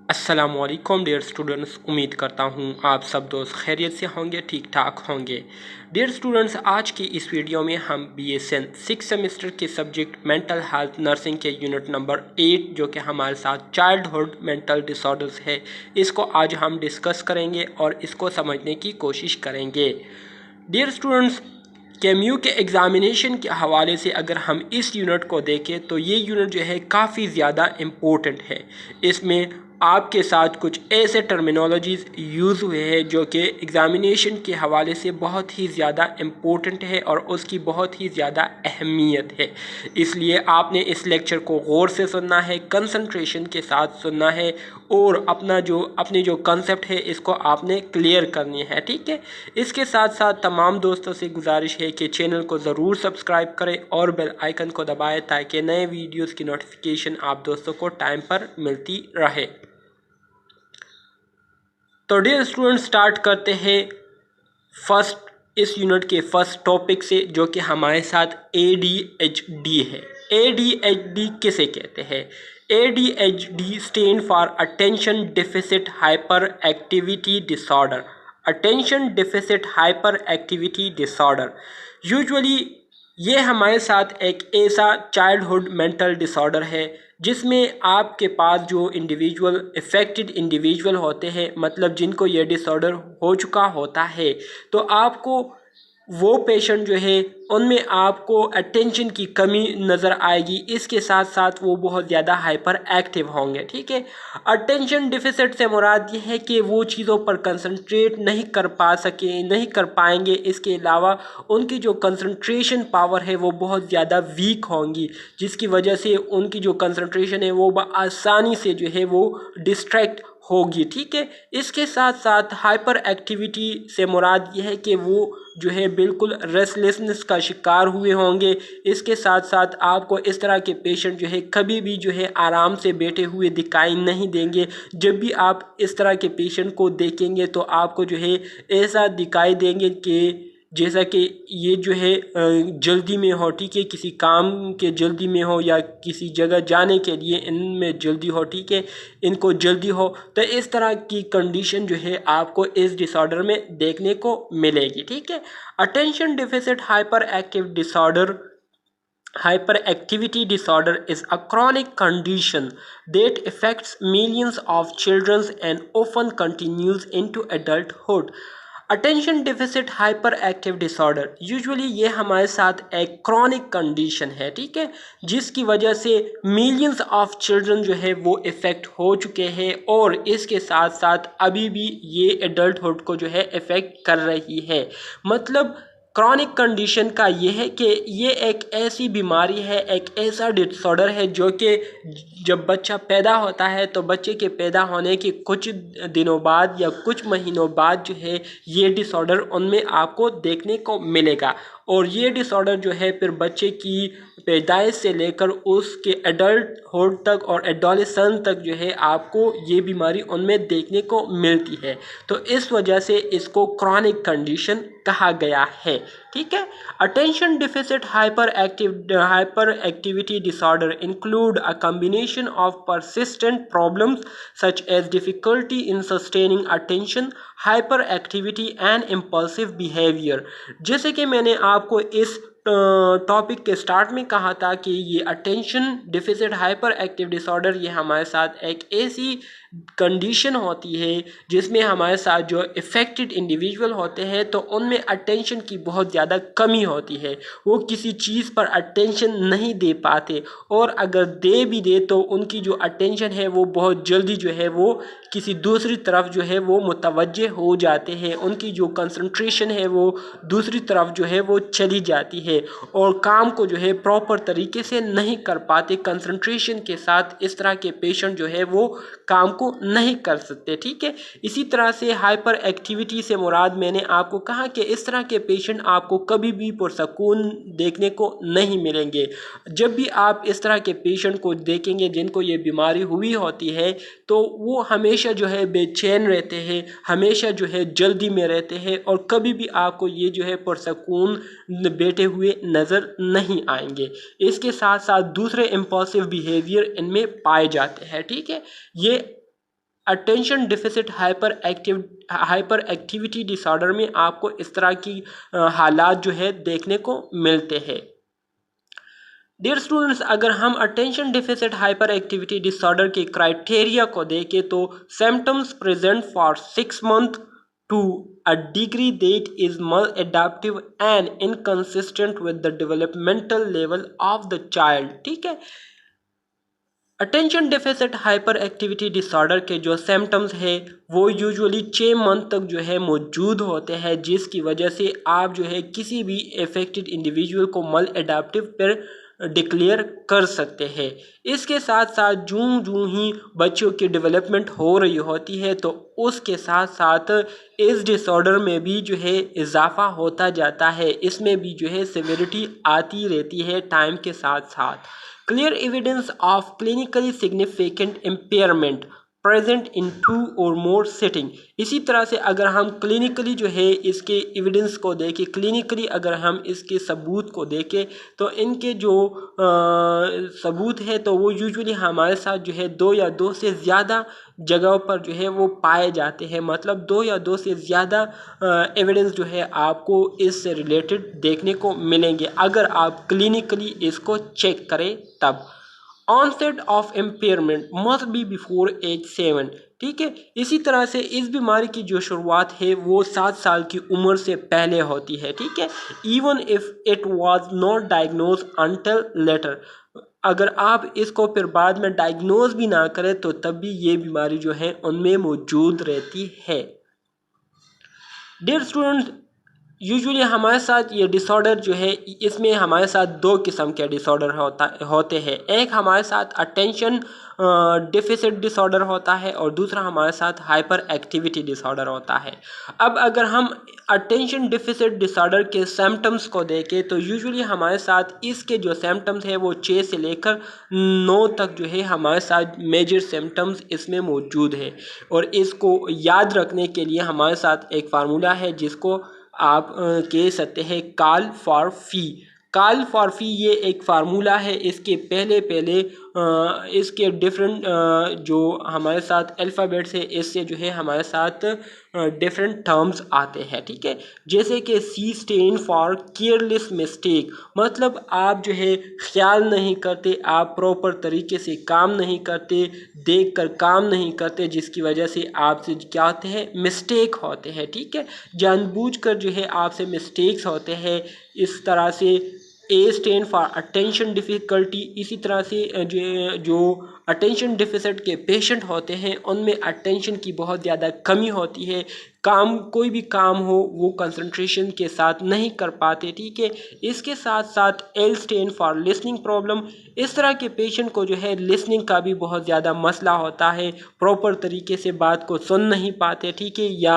अस्सलामुअलैकुम dear students, उम्मीद करता हूँ आप सब दोस्त खैरियत से होंगे, ठीक ठाक होंगे। डियर स्टूडेंट्स, आज की इस वीडियो में हम BSN 6 सेमेस्टर के सब्जेक्ट मेंटल हेल्थ नर्सिंग के यूनिट नंबर 8 जो कि हमारे साथ चाइल्डहुड मेंटल डिसऑर्डर्स है, इसको आज हम डिस्कस करेंगे और इसको समझने की कोशिश करेंगे। डियर स्टूडेंट्स, केम्यू के एग्ज़ामिनेशन के हवाले से अगर हम इस यूनिट को देखें तो ये यूनिट जो है काफ़ी ज़्यादा इम्पोर्टेंट है। इसमें आपके साथ कुछ ऐसे टर्मिनोलॉजीज़ यूज़ हुए हैं जो कि एग्ज़ामिनेशन के हवाले से बहुत ही ज़्यादा इम्पोर्टेंट है और उसकी बहुत ही ज़्यादा अहमियत है। इसलिए आपने इस लेक्चर को गौर से सुनना है, कंसंट्रेशन के साथ सुनना है और अपनी जो कंसेप्ट है इसको आपने क्लियर करनी है, ठीक है। इसके साथ साथ तमाम दोस्तों से गुजारिश है कि चैनल को ज़रूर सब्सक्राइब करें और बेल आइकन को दबाएं ताकि नए वीडियोस की नोटिफिकेशन आप दोस्तों को टाइम पर मिलती रहे। तो डियर स्टूडेंट, स्टार्ट करते हैं इस यूनिट के फर्स्ट टॉपिक से जो कि हमारे साथ ADHD है। ADHD किसे कहते हैं? ADHD stand for attention deficit hyper activity disorder. Attention deficit hyper activity disorder usually ये हमारे साथ एक ऐसा चाइल्डहुड मेंटल डिसऑर्डर है जिसमें आपके पास जो इफ़ेक्टेड इंडिविजुअल होते हैं, मतलब जिनको ये डिसऑर्डर हो चुका होता है, तो आपको वो पेशेंट जो है उनमें आपको अटेंशन की कमी नज़र आएगी। इसके साथ साथ वो बहुत ज़्यादा हाइपर एक्टिव होंगे, ठीक है। अटेंशन डिफिसिट से मुराद ये है कि वो चीज़ों पर कंसंट्रेट नहीं कर पाएंगे। इसके अलावा उनकी जो कंसंट्रेशन पावर है वो बहुत ज़्यादा वीक होंगी, जिसकी वजह से उनकी जो कंसंट्रेशन है वो आसानी से जो है वो डिस्ट्रैक्ट होगी, ठीक है। इसके साथ साथ हाइपर एक्टिविटी से मुराद ये है कि वो जो है बिल्कुल रेस्टलेसनेस का शिकार हुए होंगे। इसके साथ साथ आपको इस तरह के पेशेंट जो है कभी भी जो है आराम से बैठे हुए दिखाई नहीं देंगे। जब भी आप इस तरह के पेशेंट को देखेंगे तो आपको जो है ऐसा दिखाई देंगे कि जैसा कि ये जो है जल्दी में हो, ठीक है, किसी काम के जल्दी में हो या किसी जगह जाने के लिए इनमें जल्दी हो, ठीक है, इनको जल्दी हो। तो इस तरह की कंडीशन जो है आपको इस डिसऑर्डर में देखने को मिलेगी, ठीक है। Attention deficit hyperactivity disorder is a chronic condition that affects millions of children and often continues into adulthood. Attention deficit hyper active disorder usually ये हमारे साथ एक क्रॉनिक कंडीशन है, ठीक है, जिसकी वजह से मिलियंस ऑफ चिल्ड्रन जो है वो इफ़ेक्ट हो चुके हैं और इसके साथ साथ अभी भी ये एडल्टहुड को जो है इफ़ेक्ट कर रही है। मतलब क्रॉनिक कंडीशन का ये है कि ये एक ऐसी बीमारी है, एक ऐसा डिसऑर्डर है जो कि जब बच्चा पैदा होता है तो बच्चे के पैदा होने के कुछ दिनों बाद या कुछ महीनों बाद जो है ये डिसऑर्डर उनमें आपको देखने को मिलेगा। और ये डिसऑर्डर जो है फिर बच्चे की पैदाइश से लेकर उसके एडल्टहुड तक और एडोलेसेंस तक जो है आपको ये बीमारी उनमें देखने को मिलती है। तो इस वजह से इसको क्रॉनिक कंडीशन कहा गया है, ठीक है। Attention deficit hyperactivity disorder include a combination of persistent problems such as difficulty in sustaining attention, hyperactivity and impulsive behaviour. जैसे कि मैंने आपको इस टॉपिक के स्टार्ट में कहा था कि ये attention deficit hyper active disorder ये हमारे साथ एक ऐसी कंडीशन होती है जिसमें हमारे साथ जो इफ़ेक्टेड इंडिविजुअल होते हैं तो उनमें अटेंशन की बहुत ज़्यादा कमी होती है। वो किसी चीज़ पर अटेंशन नहीं दे पाते और अगर दे भी दे तो उनकी जो अटेंशन है वो बहुत जल्दी जो है वो किसी दूसरी तरफ जो है वो मुतवज्जे हो जाते हैं। उनकी जो कंसंट्रेशन है वो दूसरी तरफ जो है वो चली जाती है और काम को जो है प्रॉपर तरीके से नहीं कर पाते। कंसंट्रेशन के साथ इस तरह के पेशेंट जो है वो काम को नहीं कर सकते, ठीक है। इसी तरह से हाइपर एक्टिविटी से मुराद मैंने आपको कहा कि इस तरह के पेशेंट आपको कभी भी पुरसकून देखने को नहीं मिलेंगे। जब भी आप इस तरह के पेशेंट को देखेंगे जिनको ये बीमारी हुई होती है तो वो हमेशा जो है बेचैन रहते हैं, हमेशा जो है जल्दी में रहते हैं और कभी भी आपको ये जो है पुरसकून बैठे हुए नज़र नहीं आएंगे। इसके साथ साथ दूसरे इम्पल्सिव बिहेवियर इनमें पाए जाते हैं, ठीक है। ये attention deficit hyperactivity disorder में आपको इस तरह की हालात जो है देखने को मिलते हैं। डियर स्टूडेंट्स, अगर हम attention deficit hyperactivity disorder के क्राइटेरिया को देखें तो symptoms present for 6 months to a degree that is maladaptive and inconsistent with the developmental level of the child। ठीक है, attention deficit hyper activity disorder के जो सिम्टम्स है वो यूजुअली 6 मंथ तक जो है मौजूद होते हैं, जिसकी वजह से आप जो है किसी भी अफेक्टेड इंडिविजुअल को मल एडाप्टिव पर डिक्लेयर कर सकते हैं। इसके साथ साथ जूं ही बच्चों की डेवलपमेंट हो रही होती है तो उसके साथ साथ इस डिसऑर्डर में भी जो है इजाफा होता जाता है, इसमें भी जो है सिविरिटी आती रहती है टाइम के साथ साथ। Clear evidence of clinically significant impairment present in 2 or more setting. इसी तरह से अगर हम क्लिनिकली जो है इसके एविडेंस को देखें, क्लिनिकली अगर हम इसके सबूत को देखें तो इनके जो सबूत है तो वो यूजुअली हमारे साथ जो है 2 या 2 से ज़्यादा जगहों पर जो है वो पाए जाते हैं। मतलब 2 या 2 से ज़्यादा एविडेंस जो है आपको इससे रिलेटेड देखने को मिलेंगे अगर आप क्लिनिकली इसको चेक करें तब। Onset of impairment must be before age 7। ठीक है, इसी तरह से इस बीमारी की जो शुरुआत है वो 7 साल की उम्र से पहले होती है। ठीक है, even if it was not diagnose until later. अगर आप इसको फिर बाद में डायग्नोज भी ना करें तो तब भी ये बीमारी जो है उनमें मौजूद रहती है। डियर स्टूडेंट्स, यूजुअली हमारे साथ ये डिसऑर्डर जो है इसमें हमारे साथ 2 किस्म के डिसऑर्डर होते हैं। एक हमारे साथ अटेंशन डेफिसिट डिसऑर्डर होता है और दूसरा हमारे साथ हाइपर एक्टिविटी डिसऑर्डर होता है। अब अगर हम अटेंशन डेफिसिट डिसऑर्डर के सिम्टम्स को देखें तो यूजुअली हमारे साथ इसके जो सिम्टम्स है वो 6 से लेकर 9 तक जो है हमारे साथ मेजर सिम्टम्स इसमें मौजूद है। और इसको याद रखने के लिए हमारे साथ एक फार्मूला है जिसको आप कह सकते हैं call for fee. Call for फी ये एक फार्मूला है, इसके पहले इसके डिफरेंट जो हमारे साथ अल्फ़ाबेट्स है इससे जो है हमारे साथ डिफरेंट टर्म्स आते हैं। ठीक है, जैसे कि सी स्टैंड फॉर केयरलेस मिस्टेक, मतलब आप जो है ख्याल नहीं करते, आप प्रॉपर तरीके से काम नहीं करते, देख कर काम नहीं करते, जिसकी वजह से आपसे क्या होते हैं मिस्टेक होते हैं। ठीक है, जानबूझकर जो है आपसे मिस्टेक्स होते हैं। इस तरह से ए स्टैंड फॉर अटेंशन डिफ़िकल्टी। इसी तरह से जो अटेंशन डिफिसिट के पेशेंट होते हैं उनमें अटेंशन की बहुत ज़्यादा कमी होती है, कोई भी काम हो वो कंसंट्रेशन के साथ नहीं कर पाते। ठीक है, इसके साथ साथ L stand for listening problem. इस तरह के पेशेंट को जो है लिसनिंग का भी बहुत ज़्यादा मसला होता है, प्रॉपर तरीके से बात को सुन नहीं पाते। ठीक है, या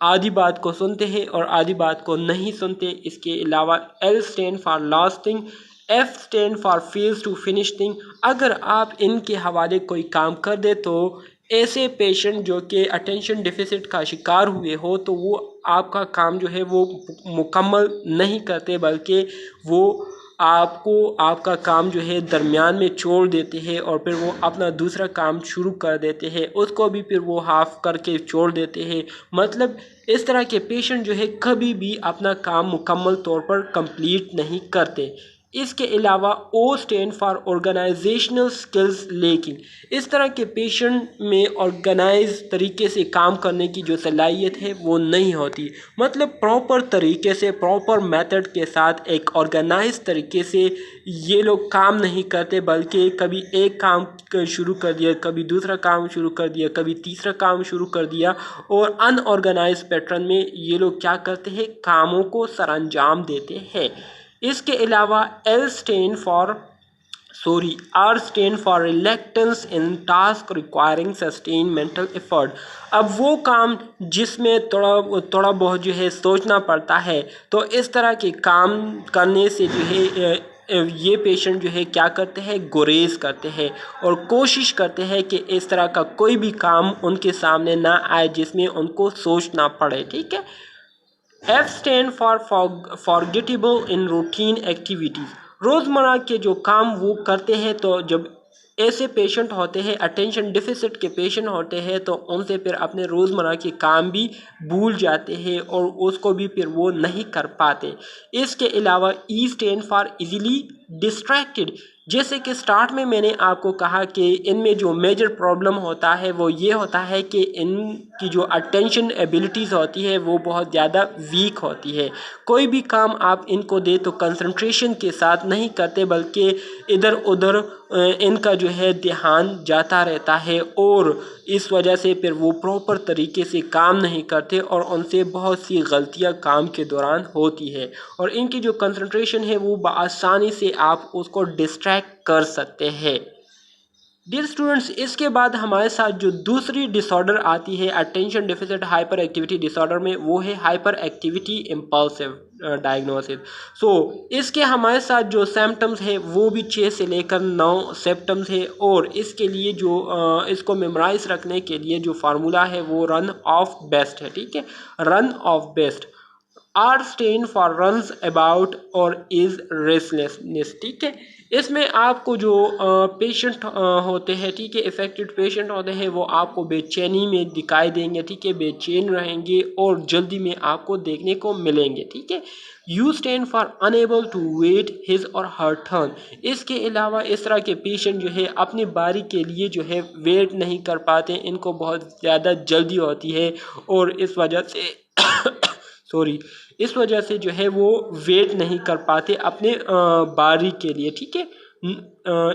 आधी बात को सुनते हैं और आधी बात को नहीं सुनते। इसके अलावा L stand for last thing, F stand for fails to finish thing. अगर आप इनके हवाले कोई काम कर दे तो ऐसे पेशेंट जो कि अटेंशन डिफिसिट का शिकार हुए हो तो वो आपका काम जो है वो मुकम्मल नहीं करते, बल्कि वो आपको आपका काम जो है दरमियान में छोड़ देते हैं और फिर वो अपना दूसरा काम शुरू कर देते हैं, उसको भी फिर वो हाफ करके छोड़ देते हैं। मतलब इस तरह के पेशेंट जो है कभी भी अपना काम मुकम्मल तौर पर कंप्लीट नहीं करते। इसके अलावा O stand for organisational skills lacking. इस तरह के पेशेंट में ऑर्गेनाइज तरीके से काम करने की जो सलाहियत है वो नहीं होती। मतलब प्रॉपर तरीके से, प्रॉपर मेथड के साथ एक ऑर्गेनाइज तरीके से ये लोग काम नहीं करते, बल्कि कभी एक काम शुरू कर दिया, कभी दूसरा काम शुरू कर दिया, कभी तीसरा काम शुरू कर दिया, और अनऑर्गेनाइज पैटर्न में ये लोग क्या करते हैं, कामों को सरअंजाम देते हैं। इसके अलावा R stand for reluctance in task requiring sustain mental effort. अब वो काम जिसमें थोड़ा बहुत जो है सोचना पड़ता है, तो इस तरह के काम करने से जो है ये पेशेंट जो है क्या करते हैं, गुरेज करते हैं और कोशिश करते हैं कि इस तरह का कोई भी काम उनके सामने ना आए जिसमें उनको सोचना पड़े। ठीक है, F stand for forgettable in routine activities. रोज़मर्रा के जो काम वो करते हैं तो जब ऐसे पेशेंट होते हैं, अटेंशन डिफिसिट के पेशेंट होते हैं, तो उनसे फिर अपने रोज़मर्रा के काम भी भूल जाते हैं और उसको भी फिर वो नहीं कर पाते। इसके अलावा E stand for easily distracted. जैसे कि स्टार्ट में मैंने आपको कहा कि इनमें जो मेजर प्रॉब्लम होता है वो ये होता है कि इनकी जो अटेंशन एबिलिटीज़ होती है वो बहुत ज़्यादा वीक होती है। कोई भी काम आप इनको दे तो कंसंट्रेशन के साथ नहीं करते, बल्कि इधर उधर इनका जो है ध्यान जाता रहता है और इस वजह से फिर वो प्रॉपर तरीके से काम नहीं करते और उनसे बहुत सी गलतियां काम के दौरान होती है और इनकी जो कंसंट्रेशन है वो आसानी से आप उसको डिस्ट्रैक्ट कर सकते हैं। डियर स्टूडेंट्स, इसके बाद हमारे साथ जो दूसरी डिसऑर्डर आती है attention deficit hyper activity disorder में, वो है हाइपर एक्टिविटी इम्पल्सिव डायग्नोसिस। सो इसके हमारे साथ जो सिम्टम्स है वो भी 6 से लेकर 9 सिम्टम्स है और इसके लिए जो इसको मेमोराइज रखने के लिए जो फार्मूला है वो रन ऑफ बेस्ट है। ठीक है, run of best. R stand for runs about और इज रेस्टलेसनेस। ठीक है, इसमें आपको जो पेशेंट होते हैं, ठीक है, इफेक्टेड पेशेंट होते हैं, वो आपको बेचैनी में दिखाई देंगे। ठीक है, बेचैन रहेंगे और जल्दी में आपको देखने को मिलेंगे। ठीक है, U stand for unable to wait his और हर टर्न। इसके अलावा इस तरह के पेशेंट जो है अपनी बारी के लिए जो है वेट नहीं कर पाते, इनको बहुत ज़्यादा जल्दी होती है और इस वजह से सॉरी, इस वजह से जो है वो वेट नहीं कर पाते अपने बारी के लिए। ठीक है,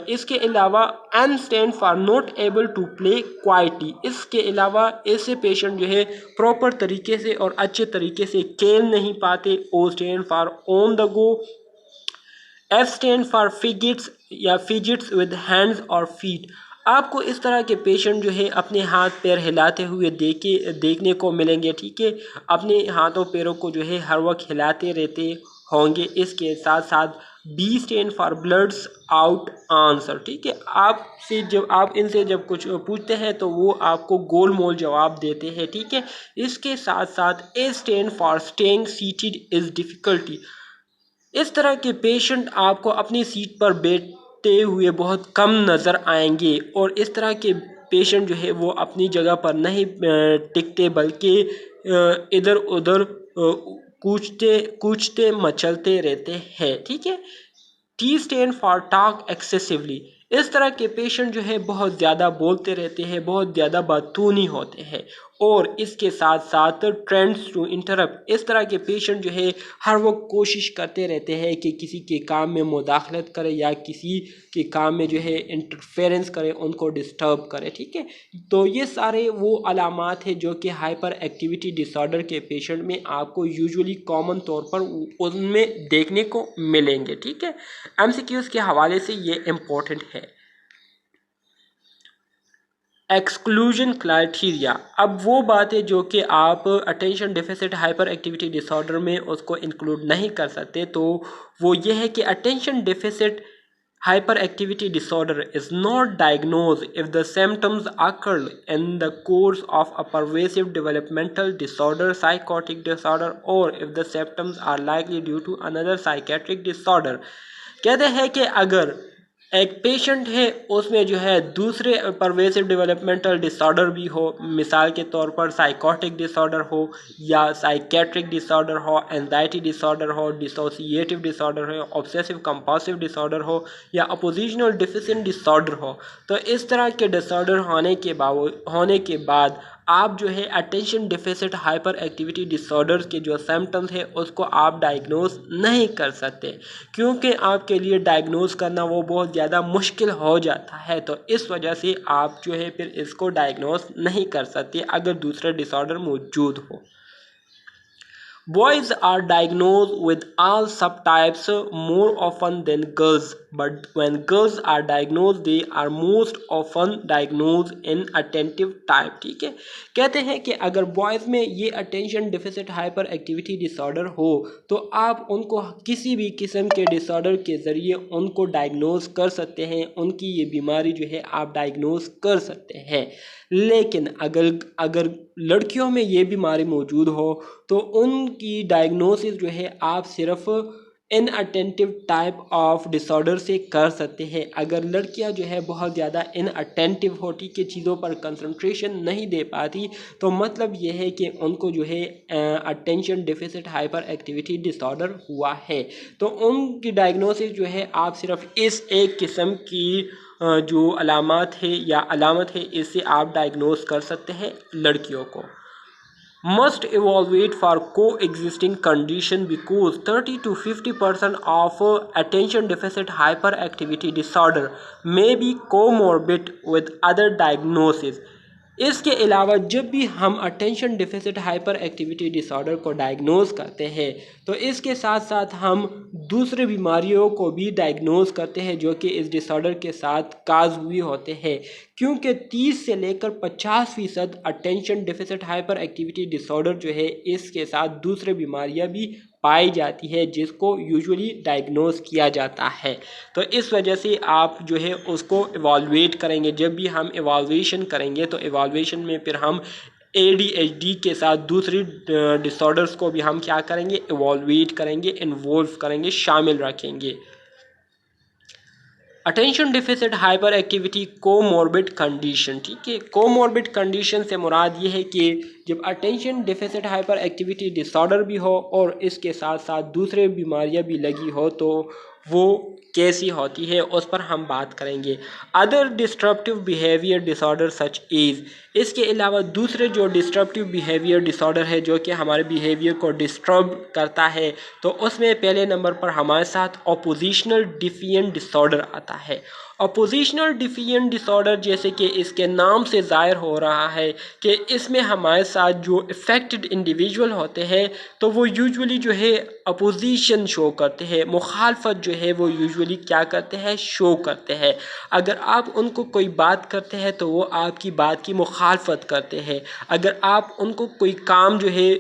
इसके अलावा N stand for not able to play quietly. इसके अलावा ऐसे पेशेंट जो है प्रॉपर तरीके से और अच्छे तरीके से खेल नहीं पाते। O stand for on the go. F stand for fidgets या फिजिट्स विद हैंड्स और फीट। आपको इस तरह के पेशेंट जो है अपने हाथ पैर हिलाते हुए देखने को मिलेंगे। ठीक है, अपने हाथों पैरों को जो है हर वक्त हिलाते रहते होंगे। इसके साथ साथ B stand for blurts out answer. ठीक है, आप इनसे जब कुछ पूछते हैं तो वो आपको गोल मोल जवाब देते हैं। ठीक है, इसके साथ साथ A stand for staying seated is difficulty. इस तरह के पेशेंट आपको अपनी सीट पर बैठते हुए बहुत कम नज़र आएंगे और इस तरह के पेशेंट जो है वो अपनी जगह पर नहीं टिकते, बल्कि इधर उधर कूचते कूचते मचलते रहते हैं। ठीक है, T stand for talk excessively. इस तरह के पेशेंट जो है बहुत ज़्यादा बोलते रहते हैं, बहुत ज़्यादा बातूनी होते हैं और इसके साथ साथ ट्रेंड्स टू इंटरप्ट। इस तरह के पेशेंट जो है हर वक्त कोशिश करते रहते हैं कि किसी के काम में मुदाखलत करे या किसी के काम में जो है इंटरफेरेंस करे, उनको डिस्टर्ब करे। ठीक है, तो ये सारे वो अलामात है जो कि हाइपर एक्टिविटी डिसऑर्डर के पेशेंट में आपको यूजुअली कॉमन तौर पर उनमें देखने को मिलेंगे। ठीक है, एमसीक्यूज के हवाले से ये इम्पोर्टेंट है। एक्सक्लूजन क्राइटेरिया, अब वो बात है जो कि आप attention deficit hyper activity disorder में उसको इंक्लूड नहीं कर सकते, तो वो ये है कि attention deficit hyperactivity disorder is not diagnosed if the symptoms occurred in the course of a pervasive developmental disorder, psychotic disorder, or if the symptoms are likely due to another psychiatric disorder। कहते हैं कि अगर एक patient है उसमें जो है दूसरे परवेसिव डेवलपमेंटल डिसऑर्डर भी हो, मिसाल के तौर पर साइकोटिक डिसऑर्डर हो या साइकेट्रिक डिसऑर्डर हो, एंजाइटी डिसऑर्डर हो, डिसोसिएटिव डिसऑर्डर हो, ऑब्सेसिव कंपल्सिव डिसऑर्डर हो या अपोजिशनल डिफिशिएंट डिसऑर्डर हो, तो इस तरह के डिसऑर्डर होने के बाद आप जो है attention deficit hyper activity disorder के जो सिम्टम्स है उसको आप डायग्नोज नहीं कर सकते, क्योंकि आपके लिए डायग्नोज करना वो बहुत ज़्यादा मुश्किल हो जाता है। तो इस वजह से आप जो है फिर इसको डायग्नोज नहीं कर सकते अगर दूसरा डिसऑर्डर मौजूद हो। Boys are diagnosed with all subtypes more often than girls, but when girls are diagnosed, they are most often diagnosed in attentive type। ठीक है, कहते हैं कि अगर बॉयज़ में ये attention deficit hyperactivity disorder हो तो आप उनको किसी भी किस्म के डिसऑर्डर के ज़रिए उनको डायग्नोज कर सकते हैं, उनकी ये बीमारी जो है आप डायग्नोज कर सकते हैं। लेकिन अगर लड़कियों में ये बीमारी मौजूद हो तो उनकी डायग्नोसिस जो है आप सिर्फ इनअटेंटिव टाइप ऑफ डिसऑर्डर से कर सकते हैं। अगर लड़कियां जो है बहुत ज़्यादा इनअटेंटिव होती कि चीज़ों पर कंसंट्रेशन नहीं दे पाती, तो मतलब ये है कि उनको जो है attention deficit hyper activity disorder हुआ है। तो उनकी डायग्नोसिस जो है आप सिर्फ इस एक किस्म की जो अलामत है या अलामत है इससे आप डायग्नोस कर सकते हैं लड़कियों को। Must evaluate for coexisting condition because 30 to 50% of attention deficit hyperactivity disorder may be comorbid with other diagnoses. इसके अलावा जब भी हम attention deficit hyperactivity disorder को डायग्नोज करते हैं तो इसके साथ साथ हम दूसरे बीमारियों को भी डायग्नोज करते हैं जो कि इस डिसऑर्डर के साथ काज हुई होते हैं, क्योंकि 30 से लेकर 50% attention deficit hyperactivity disorder जो है इसके साथ दूसरे बीमारियां भी पाई जाती है जिसको यूजुअली डायग्नोज किया जाता है। तो इस वजह से आप जो है उसको इवालुएट करेंगे। जब भी हम इवालुएशन करेंगे तो इवालुएशन में फिर हम ADHD के साथ दूसरी डिसऑर्डर्स को भी हम क्या करेंगे, इवालुएट करेंगे, इन्वॉल्व करेंगे, शामिल रखेंगे। Attention deficit hyper activity comorbid condition, ठीक है। कोमॉर्बिड कंडीशन से मुराद ये है कि जब attention deficit hyperactivity disorder भी हो और इसके साथ साथ दूसरे बीमारियां भी लगी हो तो वो कैसी होती है उस पर हम बात करेंगे। Other disruptive behaviour disorder such is, इसके अलावा दूसरे जो डिस्ट्रप्टिव बिहेवियर डिसऑर्डर है जो कि हमारे बिहेवियर को डिस्टर्ब करता है, तो उसमें पहले नंबर पर हमारे साथ ऑपोजिशनल डिफिएंट डिसऑर्डर आता है। ऑपोजिशनल डिफिएंट डिसऑर्डर जैसे कि इसके नाम से ज़ाहिर हो रहा है कि इसमें हमारे साथ जो इफ़ेक्टेड इंडिविजुअल होते हैं तो वो यूजुअली जो है अपोजिशन शो करते हैं, मुखालफत जो है वो यूजुअली क्या करते हैं, शो करते हैं। अगर आप उनको कोई बात करते हैं तो वो आपकी बात की मुखालफत करते हैं। अगर आप उनको कोई काम जो है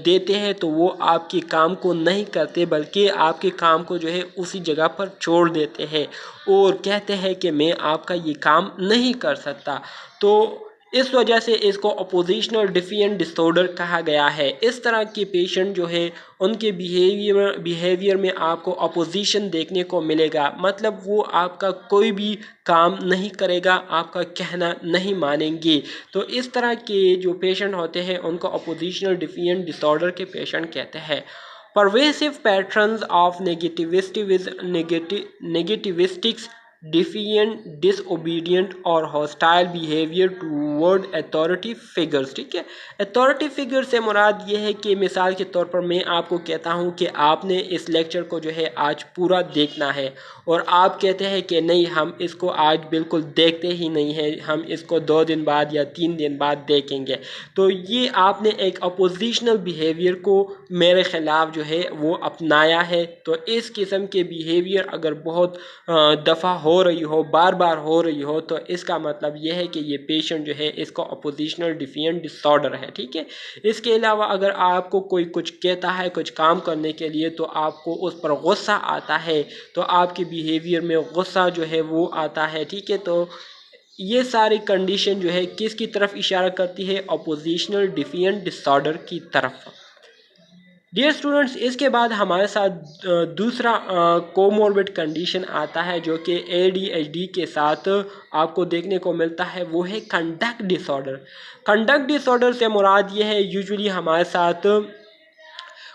देते हैं तो वो आपके काम को नहीं करते बल्कि आपके काम को जो है उसी जगह पर छोड़ देते हैं और कहते हैं कि मैं आपका ये काम नहीं कर सकता। तो इस वजह से इसको अपोजिशनल डिफिएंट डिसऑर्डर कहा गया है। इस तरह के पेशेंट जो है उनके बिहेवियर में आपको अपोजिशन देखने को मिलेगा, मतलब वो आपका कोई भी काम नहीं करेगा, आपका कहना नहीं मानेंगे। तो इस तरह के जो पेशेंट होते हैं उनको अपोजिशनल डिफिएंट डिसऑर्डर के पेशेंट कहते हैं। Pervasive patterns of negativistics, defiant, disobedient और hostile behavior toward authority figures, ठीक है। अथॉरिटी फिगर से मुराद ये है कि मिसाल के तौर पर मैं आपको कहता हूँ कि आपने इस लेक्चर को जो है आज पूरा देखना है और आप कहते हैं कि नहीं हम इसको आज बिल्कुल देखते ही नहीं हैं, हम इसको 2 दिन बाद या 3 दिन बाद देखेंगे। तो ये आपने एक अपोजिशनल बिहेवियर को मेरे ख़िलाफ़ जो है वो अपनाया है। तो इस किस्म के बिहेवियर अगर बहुत दफ़ा हो रही हो, बार बार हो रही हो, तो इसका मतलब ये है कि ये पेशेंट जो है इसको अपोजिशनल डिफिएंट डिसऑर्डर है, ठीक है। इसके अलावा अगर आपको कोई कुछ कहता है कुछ काम करने के लिए तो आपको उस पर गुस्सा आता है, तो आपके बिहेवियर में गुस्सा जो है वो आता है, ठीक है। तो ये सारी कंडीशन जो है किसकी तरफ इशारा करती है, अपोजिशनल डिफिएंट डिसऑर्डर की तरफ। डियर स्टूडेंट्स, इसके बाद हमारे साथ दूसरा कोमॉर्बिड कंडीशन आता है जो कि ADHD के साथ आपको देखने को मिलता है, वो है कंडक्ट डिसऑर्डर। कंडक्ट डिसऑर्डर से मुराद ये है यूजुअली हमारे साथ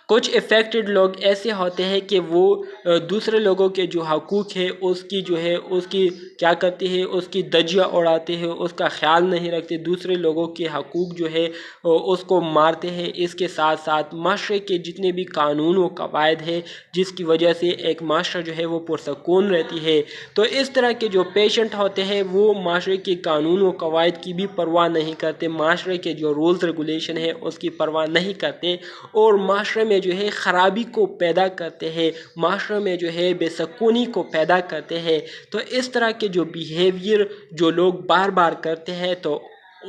कुछ इफ़ेक्टेड लोग ऐसे होते हैं कि वो दूसरे लोगों के जो हकूक़ है उसकी जो है उसकी क्या करते हैं, उसकी धज्जियाँ उड़ाते हैं, उसका ख्याल नहीं रखते, दूसरे लोगों के हकूक़ जो है उसको मारते हैं। इसके साथ साथ माशरे के जितने भी कानून व कवायद है जिसकी वजह से एक माशरा जो है वो पुरसकून रहती है, तो इस तरह के जो पेशेंट होते हैं वो माशरे के कानून व कवायद की भी परवाह नहीं करते, माशरे के जो रूल्स रेगुलेशन है उसकी परवाह नहीं करते और माशरे में जो है ख़राबी को पैदा करते हैं, माशरे में जो है बेसकूनी को पैदा करते हैं। तो इस तरह के जो बिहेवियर जो लोग बार बार करते हैं तो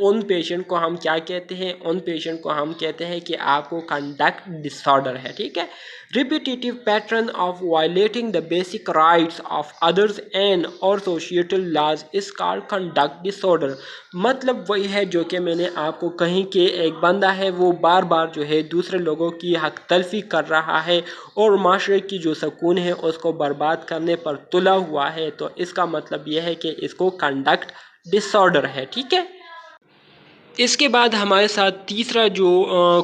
उन पेशेंट को हम क्या कहते हैं, उन पेशेंट को हम कहते हैं कि आपको कंडक्ट डिसऑर्डर है, ठीक है। Repetitive pattern of violating the basic rights of others and और societal laws is called conduct disorder. मतलब वही है जो कि मैंने आपको कहीं कि एक बंदा है वो बार बार जो है दूसरे लोगों की हक तलफी कर रहा है और माशरे की जो सुकून है उसको बर्बाद करने पर तुला हुआ है, तो इसका मतलब यह है कि इसको कंडक्ट डिसऑर्डर है, ठीक है। इसके बाद हमारे साथ तीसरा जो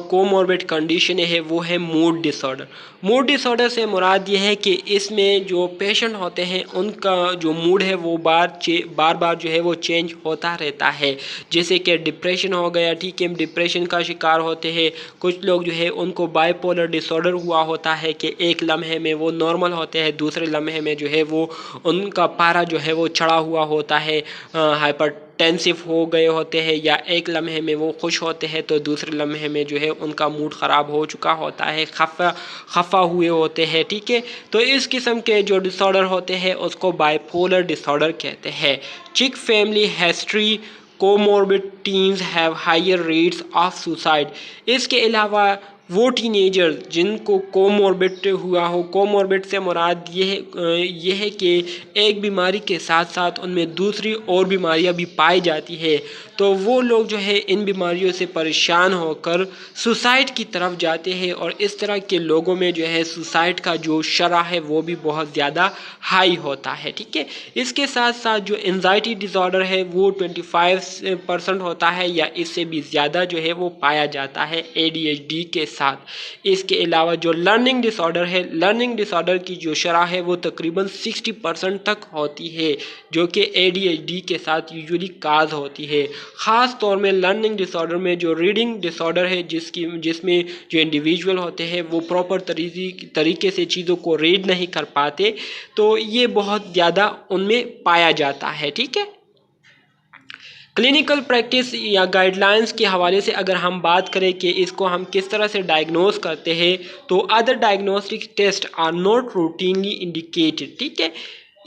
कोमॉर्बिड कंडीशन है वो है मूड डिसऑर्डर। मूड डिसऑर्डर से मुराद ये है कि इसमें जो पेशेंट होते हैं उनका जो मूड है वो बार बार जो है वो चेंज होता रहता है। जैसे कि डिप्रेशन हो गया, ठीक है, डिप्रेशन का शिकार होते हैं। कुछ लोग जो है उनको बाइपोलर डिसऑर्डर हुआ होता है कि एक लम्हे में वो नॉर्मल होते हैं, दूसरे लम्हे में जो है वो उनका पारा जो है वो चढ़ा हुआ होता है, हाइपर टेंसिव हो गए होते हैं, या एक लम्हे में वो खुश होते हैं तो दूसरे लम्हे में जो है उनका मूड ख़राब हो चुका होता है, खफा हुए होते हैं, ठीक है। तो इस किस्म के जो डिसऑर्डर होते हैं उसको बाइपोलर डिसऑर्डर कहते हैं। चिक family history comorbid teens have higher rates of suicide. इसके अलावा वो टीनेजर जिनको कोमॉर्बिड हुआ हो, कोमॉर्बिड से मुराद ये है कि एक बीमारी के साथ साथ उनमें दूसरी और बीमारियां भी पाई जाती है, तो वो लोग जो है इन बीमारियों से परेशान होकर सुसाइड की तरफ जाते हैं और इस तरह के लोगों में जो है सुसाइड का जो शरह है वो भी बहुत ज़्यादा हाई होता है, ठीक है। इसके साथ साथ जो एंजाइटी डिसऑर्डर है वो 25% होता है या इससे भी ज़्यादा जो है वो पाया जाता है ADHD के साथ। इसके अलावा जो लर्निंग डिसऑर्डर है, लर्निंग डिसऑर्डर की जो शरह है वो तकरीबन 60% तक होती है, जो कि ADHD के साथ यूजुअली काज होती है। ख़ास तौर में लर्निंग डिसऑर्डर में जो रीडिंग डिसऑर्डर है जिसमें जो इंडिविजुअल होते हैं वो प्रॉपर तरीके से चीज़ों को रीड नहीं कर पाते, तो ये बहुत ज़्यादा उनमें पाया जाता है, ठीक है। क्लिनिकल प्रैक्टिस या गाइडलाइंस के हवाले से अगर हम बात करें कि इसको हम किस तरह से डायग्नोस करते हैं, तो other diagnostic test are not routinely indicated, ठीक है।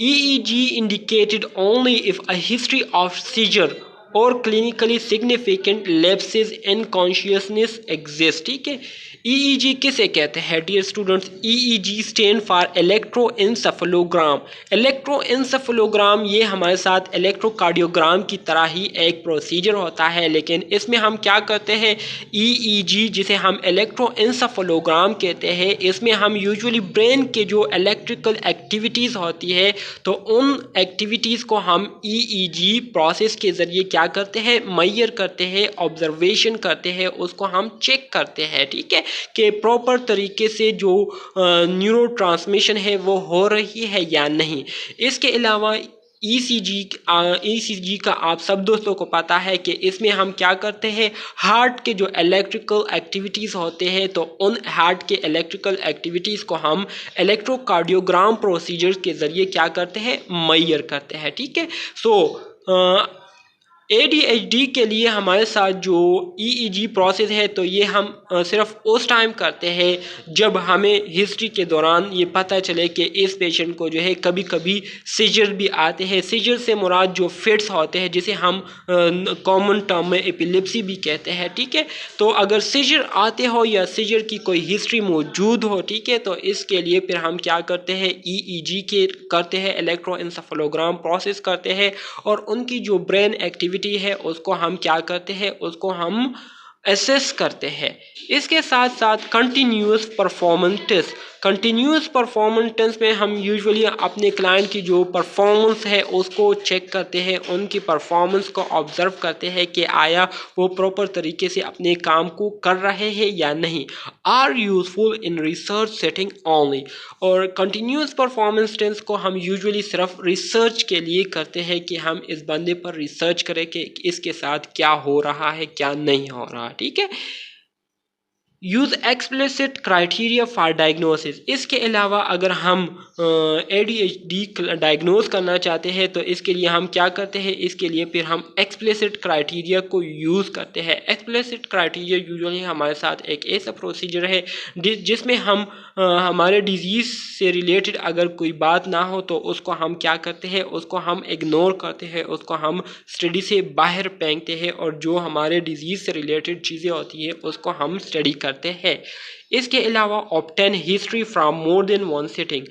EEG indicated only if a history of seizure और clinically significant lapses in consciousness exist, ठीक है। EEG किसे कहते हैं dear students? EEG stand for electroencephalogram. Electroencephalogram ये हमारे साथ इलेक्ट्रोकार्डियोग्राम की तरह ही एक प्रोसीजर होता है, लेकिन इसमें हम क्या करते हैं, EEG जिसे हम इलेक्ट्रोएंसेफेलोग्राम कहते हैं, इसमें हम यूजुअली ब्रेन के जो इलेक्ट्रिकल एक्टिविटीज़ होती है तो उन एक्टिविटीज़ को हम EEG प्रोसेस के ज़रिए क्या करते हैं, मैयर करते हैं, ऑब्जर्वेशन करते हैं, उसको हम चेक करते हैं, ठीक है, कि प्रॉपर तरीके से जो न्यूरो ट्रांसमिशन है वो हो रही है या नहीं। इसके अलावा ECG का आप सब दोस्तों को पता है कि इसमें हम क्या करते हैं, हार्ट के जो इलेक्ट्रिकल एक्टिविटीज़ होते हैं तो उन हार्ट के इलेक्ट्रिकल एक्टिविटीज़ को हम इलेक्ट्रोकार्डियोग्राम प्रोसीजर के ज़रिए क्या करते हैं, मैयर करते हैं, ठीक है। सो ADHD के लिए हमारे साथ जो EEG प्रोसेस है तो ये हम सिर्फ उस टाइम करते हैं जब हमें हिस्ट्री के दौरान ये पता चले कि इस पेशेंट को जो है कभी कभी सीजर भी आते हैं। सीजर से मुराद जो फिट्स होते हैं जिसे हम कॉमन टर्म में एपिलेप्सी भी कहते हैं, ठीक है। तो अगर सीजर आते हो या सीजर की कोई हिस्ट्री मौजूद हो, ठीक है, तो इसके लिए फिर हम क्या करते हैं, EEG के करते हैं, इलेक्ट्रोएंसेफेलोग्राम प्रोसेस करते हैं और उनकी जो ब्रेन एक्टिविटी है उसको हम क्या करते हैं, उसको हम असेस करते हैं। इसके साथ साथ continuous performance test, continuous performance test में हम यूजुअली अपने क्लाइंट की जो परफॉर्मेंस है उसको चेक करते हैं, उनकी परफॉर्मेंस को ऑब्जर्व करते हैं कि आया वो प्रॉपर तरीके से अपने काम को कर रहे हैं या नहीं, are useful in research setting only. और कंटिन्यूस परफॉर्मेंस टेस्ट को हम यूजुअली सिर्फ रिसर्च के लिए करते हैं कि हम इस बंदे पर रिसर्च करें कि इसके साथ क्या हो रहा है क्या नहीं हो रहा, ठीक है। Use explicit criteria for diagnosis. इसके अलावा अगर हम ADHD डायग्नोज करना चाहते हैं तो इसके लिए हम क्या करते हैं, इसके लिए फिर हम एक्सप्लिसिट क्राइटेरिया को यूज़ करते हैं। एक्सप्लिसिट क्राइटेरिया यूजुअली हमारे साथ एक ऐसा प्रोसीजर है जिसमें हम हमारे डिजीज़ से रिलेटेड अगर कोई बात ना हो तो उसको हम क्या करते हैं, उसको हम इग्नोर करते हैं, उसको हम स्टडी से बाहर फेंकते हैं और जो हमारे डिजीज़ से रिलेटेड चीज़ें होती है उसको हम स्टडी करते हैं। इसके अलावा obtain history from more than one sitting.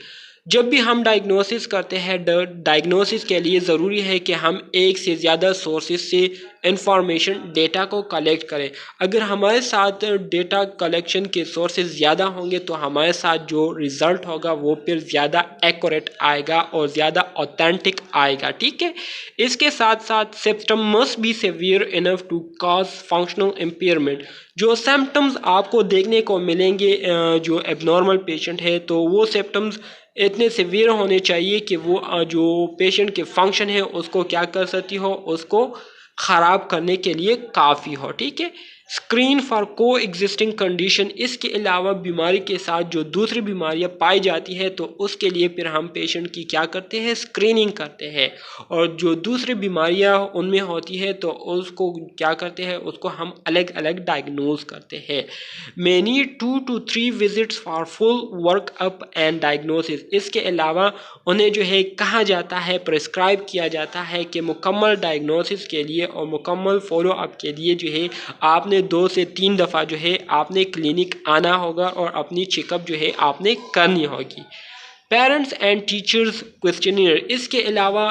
जब भी हम डायग्नोसिस करते हैं, डायग्नोसिस के लिए ज़रूरी है कि हम एक से ज़्यादा सोर्सेज से इंफॉर्मेशन डेटा को कलेक्ट करें। अगर हमारे साथ डेटा कलेक्शन के सोर्सेज ज़्यादा होंगे तो हमारे साथ जो रिज़ल्ट होगा वो फिर ज़्यादा एक्यूरेट आएगा और ज़्यादा ऑथेंटिक आएगा। ठीक है, इसके साथ साथ symptom must be severe enough to cause functional impairment. जो सिम्टम्स आपको देखने को मिलेंगे जो एबनॉर्मल पेशेंट है तो वो सिम्टम्स इतने सीवियर होने चाहिए कि वो जो पेशेंट के फंक्शन है उसको क्या कर सकती हो, उसको ख़राब करने के लिए काफ़ी हो। ठीक है, स्क्रीन फॉर को एग्जिस्टिंग कंडीशन। इसके अलावा बीमारी के साथ जो दूसरी बीमारियां पाई जाती है तो उसके लिए फिर हम पेशेंट की क्या करते हैं, स्क्रीनिंग करते हैं। और जो दूसरी बीमारियां उनमें होती है तो उसको क्या करते हैं, उसको हम अलग अलग डायग्नोज करते हैं। Many 2 to 3 visits for full workup and diagnosis. इसके अलावा उन्हें जो है कहा जाता है, प्रिस्क्राइब किया जाता है कि मुकम्मल डायग्नोसिस के लिए और मुकम्मल फॉलोअप के लिए जो है आपने 2 से 3 दफ़ा जो है आपने क्लिनिक आना होगा और अपनी चेकअप जो है आपने करनी होगी। Parents and teachers questionnaire. इसके अलावा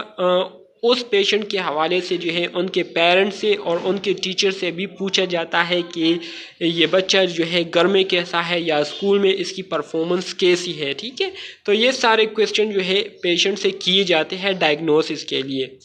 उस पेशेंट के हवाले से जो है उनके पेरेंट्स से और उनके टीचर से भी पूछा जाता है कि ये बच्चा जो है घर में कैसा है या स्कूल में इसकी परफॉर्मेंस कैसी है। ठीक है, तो ये सारे क्वेश्चन जो है पेशेंट से किए जाते हैं डायग्नोसिस के लिए।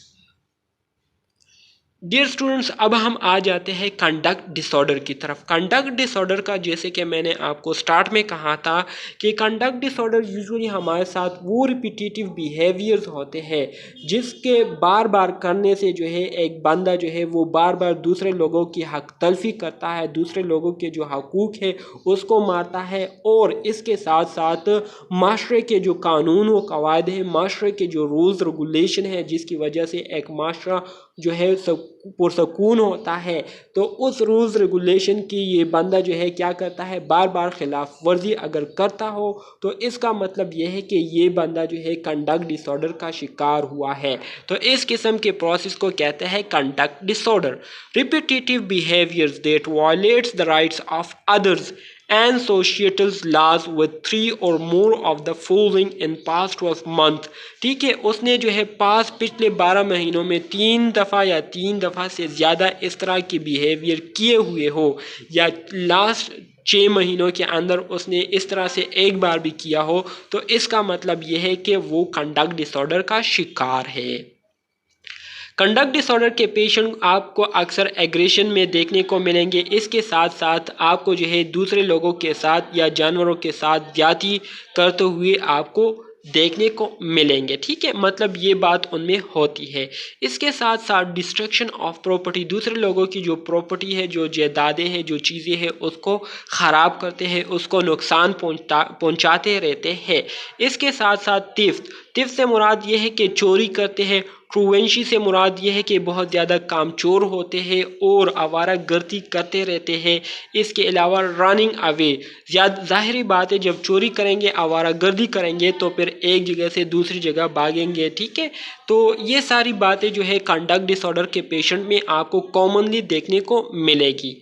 डियर स्टूडेंट्स, अब हम आ जाते हैं कंडक्ट डिसऑर्डर की तरफ। कंडक्ट डिसऑर्डर का जैसे कि मैंने आपको स्टार्ट में कहा था कि कंडक्ट डिसऑर्डर यूजुअली हमारे साथ वो रिपीटेटिव बिहेवियर्स होते हैं जिसके बार बार करने से जो है एक बंदा जो है वो बार बार दूसरे लोगों की हक तलफी करता है, दूसरे लोगों के जो हकूक़ है उसको मारता है और इसके साथ साथ माशरे के जो कानून व कवायद हैं, माशरे के जो रूल्स रेगुलेशन है जिसकी वजह से एक माशरा जो है पुरसकून होता है, तो उस रूल्स रेगुलेशन की ये बंदा जो है क्या करता है, बार बार खिलाफ वर्जी अगर करता हो तो इसका मतलब ये है कि ये बंदा जो है कंडक्ट डिसऑर्डर का शिकार हुआ है। तो इस किस्म के प्रोसेस को कहते हैं conduct disorder. Repetitive behaviours that violets the rights of others and societal laws with 3 or more of the following in past 12 month। ठीक है, उसने जो है पिछले 12 महीनों में 3 दफ़ा या 3 दफ़ा से ज़्यादा इस तरह की बिहेवियर किए हुए हो या लास्ट 6 महीनों के अंदर उसने इस तरह से एक बार भी किया हो तो इसका मतलब यह है कि वो कंडक्ट डिसऑर्डर का शिकार है। कंडक्ट डिसऑर्डर के पेशेंट आपको अक्सर एग्रेशन में देखने को मिलेंगे। इसके साथ साथ आपको जो है दूसरे लोगों के साथ या जानवरों के साथ ज्यादती करते हुए आपको देखने को मिलेंगे। ठीक है, मतलब ये बात उनमें होती है। इसके साथ साथ डिस्ट्रक्शन ऑफ प्रॉपर्टी, दूसरे लोगों की जो प्रॉपर्टी है, जो जायदादें हैं, जो चीज़ें हैं उसको ख़राब करते हैं, उसको नुकसान पहुंचाते रहते हैं। इसके साथ साथ तिफ्त से मुराद ये है कि चोरी करते हैं। ट्रूवेंशी से मुराद ये है कि बहुत ज़्यादा कामचोर होते हैं और आवारा गर्दी करते रहते हैं। इसके अलावा रनिंग अवे, ज़ाहिरी बात है जब चोरी करेंगे, आवारा गर्दी करेंगे तो फिर एक जगह से दूसरी जगह भागेंगे। ठीक है, तो ये सारी बातें जो है कंडक्ट डिसऑर्डर के पेशेंट में आपको कॉमनली देखने को मिलेगी।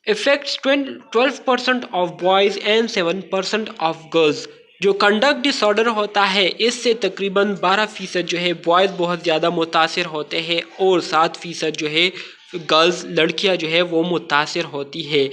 Effects 12% of boys and 7% of girls. जो कंडक्ट डिसऑर्डर होता है इससे तकरीबन 12% जो है बॉयज़ बहुत ज़्यादा मुतासिर होते हैं और 7% जो है गर्ल्स लड़कियां जो है वो मुतासिर होती है।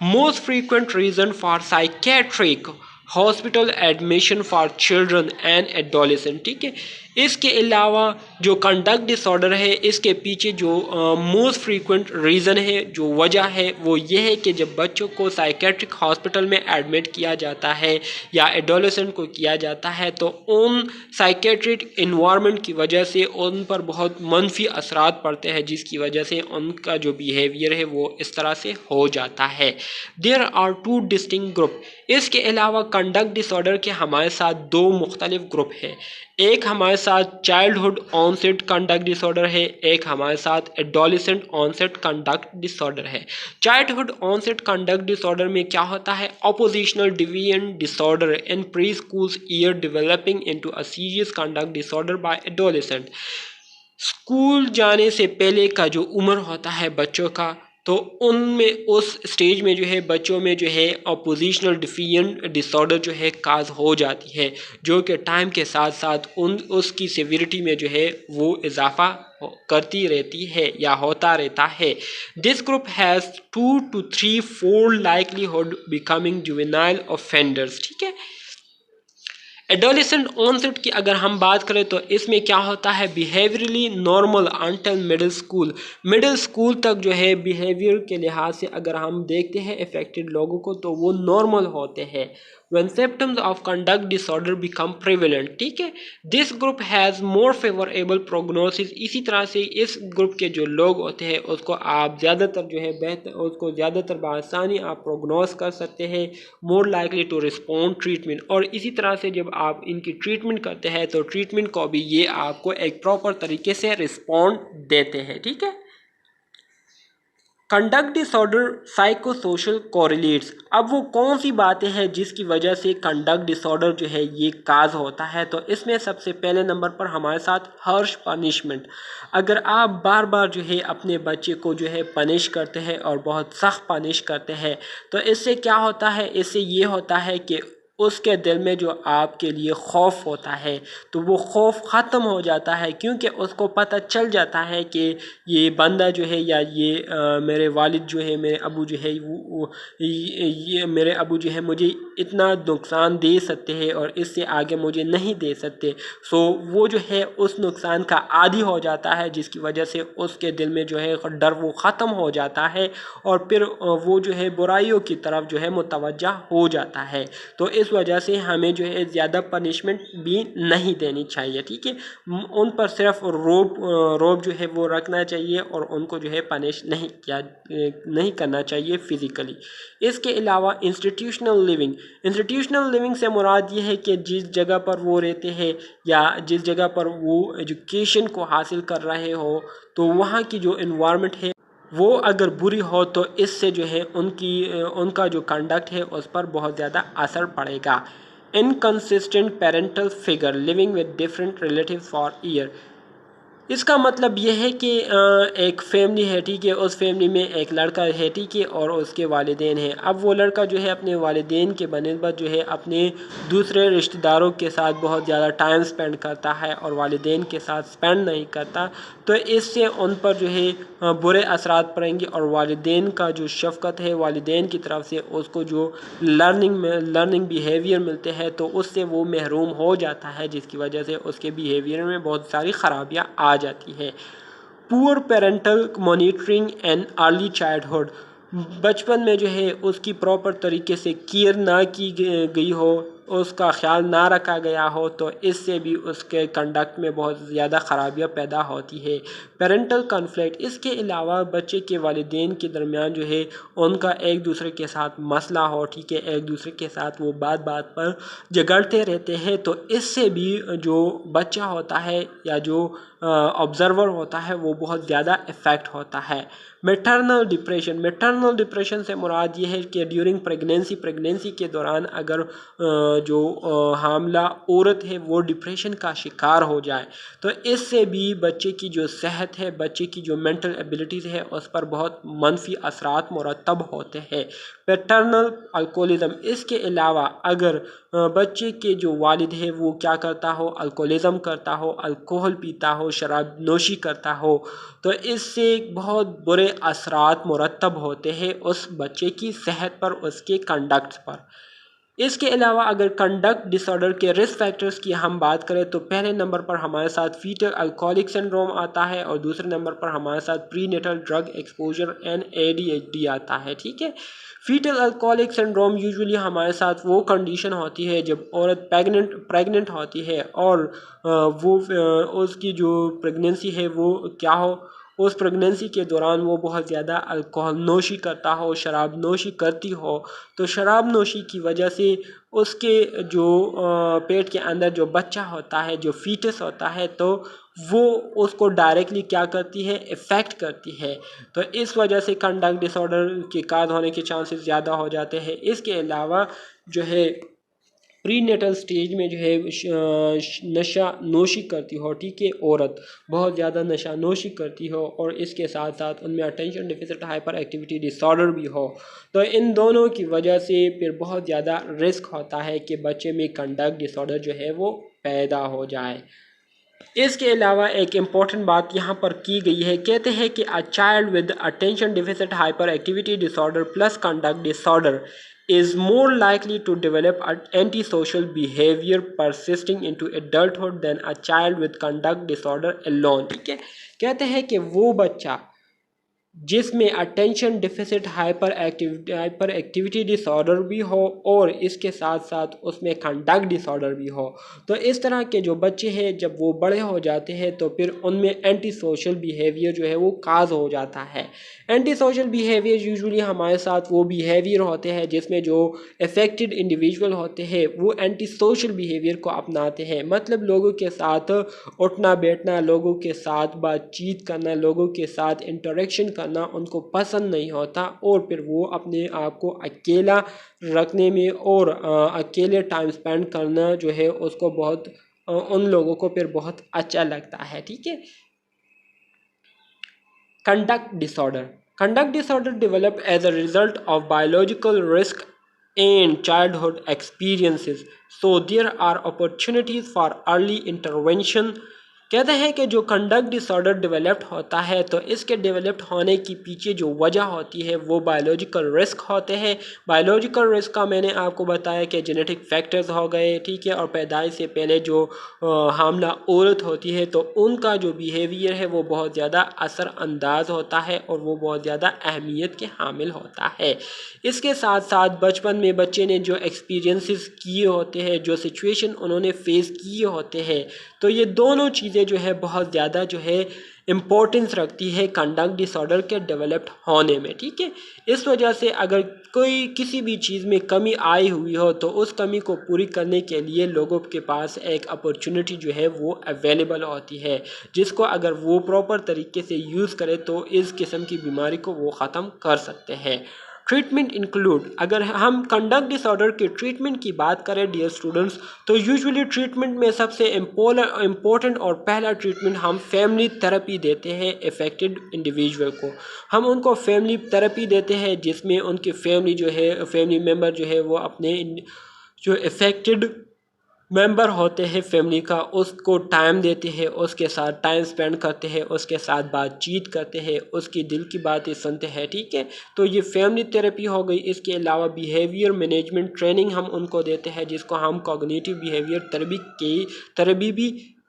Most frequent reason for psychiatric hospital admission for children and adolescent. ठीक है, इसके अलावा जो कंडक्ट डिसऑर्डर है, इसके पीछे जो मोस्ट फ्रीक्वेंट रीज़न है, जो वजह है, वो ये है कि जब बच्चों को साइकेट्रिक हॉस्पिटल में एडमिट किया जाता है या एडोलेसेंट को किया जाता है तो उन साइकेट्रिक इन्वायरमेंट की वजह से उन पर बहुत मनफी असरात पड़ते हैं, जिसकी वजह से उनका जो बिहेवियर है वो इस तरह से हो जाता है। There are two distinct group. इसके अलावा कंडक्ट डिसऑर्डर के हमारे साथ दो मुख्तलिफ ग्रुप हैं। एक हमारे साथ चाइल्डहुड ऑनसेट कंडक्ट डिसऑर्डर है, एक हमारे साथ एडोलेसेंट ऑनसेट कंडक्ट डिसऑर्डर है। चाइल्डहुड ऑनसेट कंडक्ट डिसऑर्डर में क्या होता है? Oppositional deviant disorder in preschools year developing into a serious conduct disorder by adolescent. School जाने से पहले का जो उम्र होता है बच्चों का, तो उनमें उस स्टेज में जो है बच्चों में जो है अपोजिशनल डिफिएंट डिसऑर्डर जो है काज हो जाती है, जो कि टाइम के साथ साथ उसकी सिविरिटी में जो है वो इजाफा करती रहती है या होता रहता है। This group has 2 to 3 fold likelihood becoming juvenile offenders. ठीक है। एडोलेसेंट ऑनसेट की अगर हम बात करें तो इसमें क्या होता है? Behaviourally normal until middle school. Middle school तक जो है बिहेवियर के लिहाज से अगर हम देखते हैं इफेक्टेड लोगों को तो वो नॉर्मल होते हैं। when symptoms of conduct disorder become prevalent। ठीक है। This group has more favourable prognosis. इसी तरह से इस ग्रुप के जो लोग होते हैं उसको आप ज़्यादातर जो है बेहतर उसको ज़्यादातर बआसानी आप प्रोग्नोस कर सकते हैं, more likely to respond treatment. और इसी तरह से जब आप इनकी ट्रीटमेंट करते हैं तो ट्रीटमेंट को भी ये आपको एक प्रॉपर तरीके से रिस्पॉन्ड देते हैं। ठीक है। Conduct disorder psychosocial correlates. अब वो कौन सी बातें हैं जिसकी वजह से कंडक्ट डिसऑर्डर जो है ये काज होता है? तो इसमें सबसे पहले नंबर पर हमारे साथ हर्श पनिशमेंट। अगर आप बार बार जो है अपने बच्चे को जो है पनिश करते हैं और बहुत सख्त पनिश करते हैं तो इससे क्या होता है? इससे ये होता है कि उसके दिल में जो आपके लिए खौफ होता है तो वो खौफ ख़त्म हो जाता है, क्योंकि उसको पता चल जाता है कि ये बंदा जो है या ये मेरे वालिद जो है, मेरे अबू जो है ये मेरे अबू जो है मुझे इतना नुकसान दे सकते हैं और इससे आगे मुझे नहीं दे सकते। सो वो जो है उस नुकसान का आदी हो जाता है, जिसकी वजह से उसके दिल में जो है डर वो ख़त्म हो जाता है और फिर वो जो है बुराइयों की तरफ जो है मुतवज्जा हो जाता है। तो इस वजह से हमें जो है ज़्यादा पनिशमेंट भी नहीं देनी चाहिए। ठीक है। उन पर सिर्फ रोब जो है वो रखना चाहिए और उनको जो है पनिश नहीं करना चाहिए फिज़िकली। इसके अलावा इंस्टीट्यूशनल लिविंग से मुराद ये है कि जिस जगह पर वो रहते हैं या जिस जगह पर वो एजुकेशन को हासिल कर रहे हो तो वहाँ की जो इन्वायरमेंट है वो अगर बुरी हो तो इससे जो है उनका जो कंडक्ट है उस पर बहुत ज़्यादा असर पड़ेगा। Inconsistent parental figure living with different relative for year. इसका मतलब यह है कि एक फैमिली है, ठीक है, उस फैमिली में एक लड़का है, ठीक है, और उसके वालिदैन हैं। अब वो लड़का जो है अपने वालिदैन के बनिस्बत जो है अपने दूसरे रिश्तेदारों के साथ बहुत ज़्यादा टाइम स्पेंड करता है और वालिदैन के साथ स्पेंड नहीं करता, तो इससे उन पर जो है बुरे असरात पड़ेंगे और वालिदैन का जो शफ़क़त है वालिदैन की तरफ से उसको जो लर्निंग बिहेवियर मिलते हैं तो उससे वो महरूम हो जाता है, जिसकी वजह से उसके बिहेवियर में बहुत सारी ख़राबियाँ आ जाती है। Poor parental monitoring and early childhood. बचपन में जो है उसकी प्रॉपर तरीके से केयर ना की गई हो, उसका ख्याल ना रखा गया हो, तो इससे भी उसके कंडक्ट में बहुत ज़्यादा ख़राबियाँ पैदा होती है। Parental conflict. इसके अलावा बच्चे के वालिदैन के दरमियान जो है उनका एक दूसरे के साथ मसला हो, ठीक है, एक दूसरे के साथ वो बात बात पर झगड़ते रहते हैं, तो इससे भी जो बच्चा होता है या जो ऑब्ज़र्वर होता है वो बहुत ज़्यादा इफ़ेक्ट होता है। मैटरनल डिप्रेशन से मुराद ये है कि ड्यूरिंग प्रेगनेंसी के दौरान अगर जो हामला औरत है वो डिप्रेशन का शिकार हो जाए तो इससे भी बच्चे की जो सेहत है, बच्चे की जो मेंटल एबिलिटीज़ है उस पर बहुत मनफी असरात मुरतब होते हैं। Paternal alcoholism. इसके अलावा अगर बच्चे के जो वालिद है वो क्या करता हो, अल्कोहलिज्म करता हो, अल्कोहल पीता हो, शराब नोशी करता हो, तो इससे बहुत बुरे असरात मुरतब होते हैं उस बच्चे की सेहत पर, उसके कंडक्ट पर। इसके अलावा अगर कंडक्ट डिसऑर्डर के रिस्क फैक्टर्स की हम बात करें तो पहले नंबर पर हमारे साथ फीटल अल्कोहलिक सिंड्रोम आता है और दूसरे नंबर पर हमारे साथ prenatal drug exposure and ADHD आता है। ठीक है, फीटल अल्कोहलिक सिंड्रोम यूजुअली हमारे साथ वो कंडीशन होती है जब औरत प्रेग्नेंट होती है और उसकी जो प्रेगनेंसी है वो क्या हो, उस प्रेगनेंसी के दौरान वो बहुत ज़्यादा अल्कोहल नोशी करता हो, शराब नोशी करती हो। तो शराब नोशी की वजह से उसके जो पेट के अंदर जो बच्चा होता है, जो फीटस होता है, तो वो उसको डायरेक्टली क्या करती है, इफ़ेक्ट करती है। तो इस वजह से कंडक्ट डिसऑर्डर के काज होने के चांसेस ज़्यादा हो जाते हैं। इसके अलावा जो है प्रीनेटल स्टेज में जो है नशा नोशी करती हो, ठीक है, औरत बहुत ज़्यादा नशा नोशी करती हो और इसके साथ साथ उनमें attention deficit hyperactivity disorder भी हो, तो इन दोनों की वजह से फिर बहुत ज़्यादा रिस्क होता है कि बच्चे में कंडक्ट डिसऑर्डर जो है वो पैदा हो जाए। इसके अलावा एक इम्पॉर्टेंट बात यहाँ पर की गई है, कहते हैं कि a child with attention deficit hyperactivity disorder plus conduct disorder is more likely to develop antisocial behavior persisting into adulthood than a child with conduct disorder alone। ठीक है, कहते हैं कि वो बच्चा जिसमें attention deficit hyperactivity disorder भी हो और इसके साथ साथ उसमें कंडक्ट डिसऑर्डर भी हो, तो इस तरह के जो बच्चे हैं जब वो बड़े हो जाते हैं तो फिर उनमें एंटी सोशल बिहेवियर जो है वो काज हो जाता है। एंटी सोशल बिहेवियर यूजुअली हमारे साथ वो बिहेवियर होते हैं जिसमें जो अफेक्टेड इंडिविजुअल होते हैं वो एंटी सोशल बिहेवियर को अपनाते हैं, मतलब लोगों के साथ उठना बैठना, लोगों के साथ बातचीत करना, लोगों के साथ इंटरेक्शन करना उनको पसंद नहीं होता और फिर वो अपने आप को अकेला रखने में और अकेले टाइम स्पेंड करना जो है उसको बहुत उन लोगों को फिर बहुत अच्छा लगता है। ठीक है, conduct disorder develop as a result of biological risk and childhood experiences, so there are opportunities for early intervention। कहते हैं कि जो कंडक्ट डिसऑर्डर डेवलप्ड होता है तो इसके डेवलप्ड होने की पीछे जो वजह होती है वो बायोलॉजिकल रिस्क होते हैं। बायोलॉजिकल रिस्क का मैंने आपको बताया कि जेनेटिक फैक्टर्स हो गए, ठीक है, और पैदाइश से पहले जो हामला औरत होती है तो उनका जो बिहेवियर है वो बहुत ज़्यादा असरअंदाज होता है और वो बहुत ज़्यादा अहमियत के हामिल होता है। इसके साथ साथ बचपन में बच्चे ने जो एक्सपीरियंसेस किए होते हैं, जो सिचुएशन उन्होंने फेस किए होते हैं, तो ये दोनों चीज़ें जो है बहुत ज़्यादा जो है इम्पोर्टेंस रखती है कंडक्ट डिसऑर्डर के डेवलप्ड होने में। ठीक है, इस वजह से अगर कोई किसी भी चीज़ में कमी आई हुई हो तो उस कमी को पूरी करने के लिए लोगों के पास एक अपॉर्चुनिटी जो है वो अवेलेबल होती है, जिसको अगर वो प्रॉपर तरीके से यूज़ करे तो इस किस्म की बीमारी को वो ख़त्म कर सकते हैं। ट्रीटमेंट इंक्लूड, अगर हम कंडक्ट डिसऑर्डर के ट्रीटमेंट की बात करें डियर स्टूडेंट्स, तो यूजुअली ट्रीटमेंट में सबसे इम्पोर्टेंट और पहला ट्रीटमेंट हम फैमिली थेरेपी देते हैं अफेक्टेड इंडिविजुअल को। हम उनको फैमिली थेरेपी देते हैं जिसमें उनकी फैमिली जो है, फैमिली मेम्बर जो है वो अपने जो अफेक्टेड मेंबर होते हैं फैमिली का उसको टाइम देते हैं, उसके साथ टाइम स्पेंड करते हैं, उसके साथ बातचीत करते हैं, उसकी दिल की बातें सुनते हैं। ठीक है, तो ये फैमिली थेरेपी हो गई। इसके अलावा बिहेवियर मैनेजमेंट ट्रेनिंग हम उनको देते हैं जिसको हम कॉग्निटिव बिहेवियर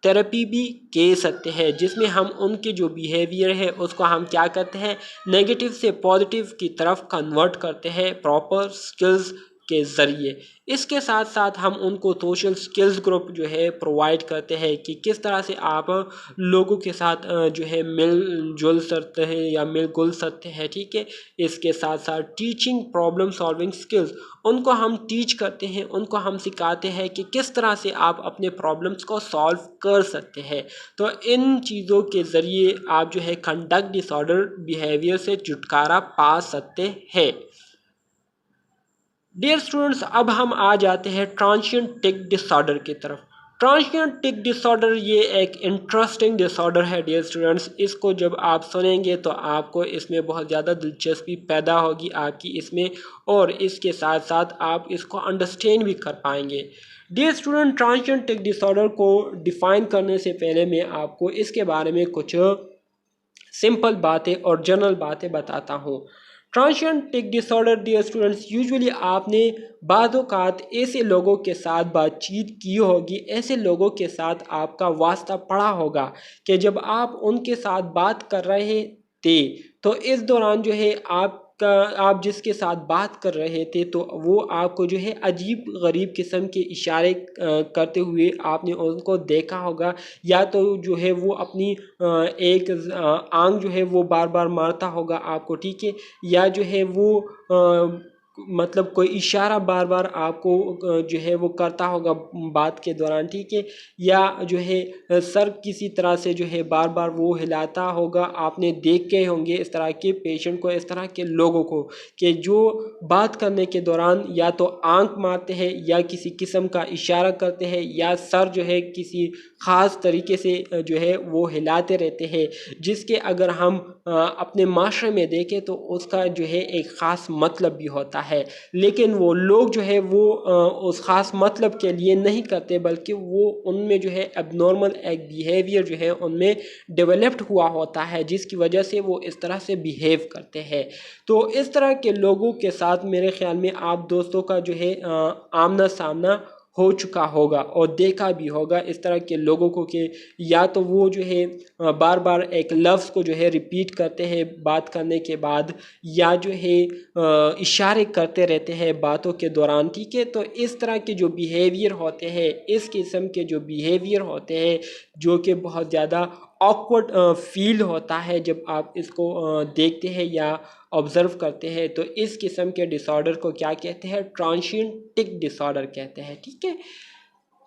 थेरेपी भी कह सकते हैं, जिसमें हम उनके जो बिहेवियर है उसको हम क्या करते हैं, नेगेटिव से पॉजिटिव की तरफ कन्वर्ट करते हैं प्रॉपर स्किल्स के ज़रिए। इसके साथ साथ हम उनको सोशल स्किल्स ग्रुप जो है प्रोवाइड करते हैं कि किस तरह से आप लोगों के साथ जो है मिलजुल सकते हैं या मिलजुल सकते हैं। ठीक है, इसके साथ साथ टीचिंग प्रॉब्लम सॉल्विंग स्किल्स उनको हम टीच करते हैं, उनको हम सिखाते हैं कि किस तरह से आप अपने प्रॉब्लम्स को सॉल्व कर सकते हैं। तो इन चीज़ों के ज़रिए आप जो है कंडक्ट डिसऑर्डर बिहेवियर से छुटकारा पा सकते हैं। डियर स्टूडेंट्स, अब हम आ जाते हैं ट्रांजिएंट टिक डिसऑर्डर की तरफ। ट्रांजिएंट टिक डिसऑर्डर ये एक इंटरेस्टिंग डिसऑर्डर है डियर स्टूडेंट्स। इसको जब आप सुनेंगे तो आपको इसमें बहुत ज़्यादा दिलचस्पी पैदा होगी आपकी इसमें, और इसके साथ साथ आप इसको अंडरस्टैंड भी कर पाएंगे। डियर स्टूडेंट, ट्रांजिएंट टिक डिसऑर्डर को डिफ़ाइन करने से पहले मैं आपको इसके बारे में कुछ सिंपल बातें और जनरल बातें बताता हूँ। ट्रांशिएंट tic disorder dear students, usually आपने बाज़-औक़ात ऐसे लोगों के साथ बातचीत की होगी, ऐसे लोगों के साथ आपका वास्ता पड़ा होगा कि जब आप उनके साथ बात कर रहे थे तो इस दौरान जो है आप जिसके साथ बात कर रहे थे तो वो आपको जो है अजीब गरीब किस्म के इशारे करते हुए आपने उनको देखा होगा, या तो जो है वो अपनी एक आंख जो है वो बार बार मारता होगा आपको, ठीक है, या जो है वो मतलब कोई इशारा बार बार आपको जो है वो करता होगा बात के दौरान, ठीक है, या जो है सर किसी तरह से जो है बार बार वो हिलाता होगा। आपने देख के होंगे इस तरह के पेशेंट को, इस तरह के लोगों को कि जो बात करने के दौरान या तो आंख मारते हैं या किसी किस्म का इशारा करते हैं या सर जो है किसी ख़ास तरीके से जो है वो हिलाते रहते हैं, जिसके अगर हम अपने माशरे में देखें तो उसका जो है एक ख़ास मतलब भी होता है, लेकिन वो लोग जो है वो उस ख़ास मतलब के लिए नहीं करते, बल्कि वो उनमें जो है एबनॉर्मल एक बिहेवियर जो है उनमें डेवलप्ड हुआ होता है, जिसकी वजह से वो इस तरह से बिहेव करते हैं। तो इस तरह के लोगों के साथ मेरे ख़्याल में आप दोस्तों का जो है आमना सामना हो चुका होगा और देखा भी होगा इस तरह के लोगों को कि या तो वो जो है बार बार एक लफ्ज़ को जो है रिपीट करते हैं बात करने के बाद, या जो है इशारे करते रहते हैं बातों के दौरान, ठीक है। तो इस तरह के जो बिहेवियर होते हैं, इस किस्म के जो बिहेवियर होते हैं जो कि बहुत ज़्यादा ऑकवर्ड फील होता है जब आप इसको देखते हैं या ऑब्ज़र्व करते हैं, तो इस किस्म के डिसऑर्डर को क्या कहते हैं? ट्रांशिएंट टिक डिसऑर्डर कहते हैं, ठीक है।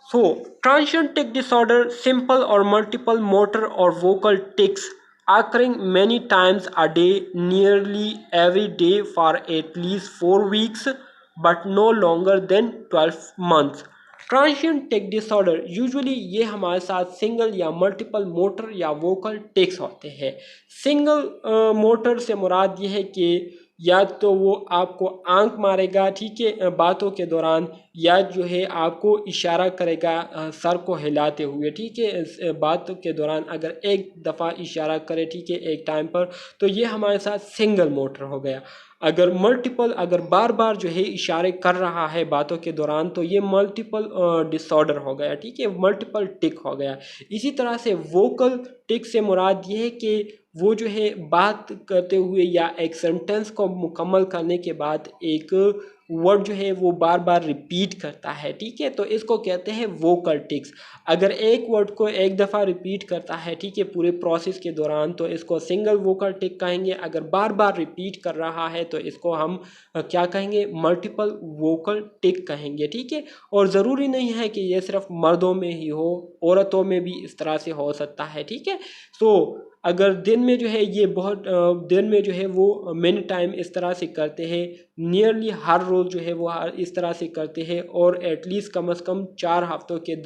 So transient tic disorder simple और मल्टीपल मोटर और vocal tics occurring many times a day, nearly every day for at least 4 weeks, but no longer than 12 months. ट्रांशिएंट tic disorder usually ये हमारे साथ single या मल्टीपल मोटर या vocal ticks होते हैं। Single motor से मुराद ये है कि या तो वो आपको आंख मारेगा, ठीक है, बातों के दौरान, या जो है आपको इशारा करेगा सर को हिलाते हुए, ठीक है, इस बातों के दौरान अगर एक दफ़ा इशारा करे, ठीक है, एक टाइम पर, तो ये हमारे साथ सिंगल मोटर हो गया। अगर मल्टीपल, अगर बार बार जो है इशारे कर रहा है बातों के दौरान, तो ये मल्टीपल डिसऑर्डर हो गया, ठीक है, मल्टीपल टिक हो गया। इसी तरह से वोकल टिक से मुराद ये है कि वो जो है बात करते हुए या एक सेंटेंस को मुकम्मल करने के बाद एक वर्ड जो है वो बार बार रिपीट करता है, ठीक है, तो इसको कहते हैं वोकल टिक्स। अगर एक वर्ड को एक दफ़ा रिपीट करता है, ठीक है, पूरे प्रोसेस के दौरान, तो इसको सिंगल वोकल टिक कहेंगे। अगर बार बार रिपीट कर रहा है तो इसको हम क्या कहेंगे? मल्टीपल वोकल टिक कहेंगे, ठीक है। और ज़रूरी नहीं है कि ये सिर्फ मर्दों में ही हो, औरतों में भी इस तरह से हो सकता है, ठीक है। सो अगर दिन में जो है ये बहुत दिन में जो है वो मेनी टाइम इस तरह से करते हैं, नियरली हर रोज़ जो है वो इस तरह से करते हैं, और एटलीस्ट कम से कम 4 हफ्तों के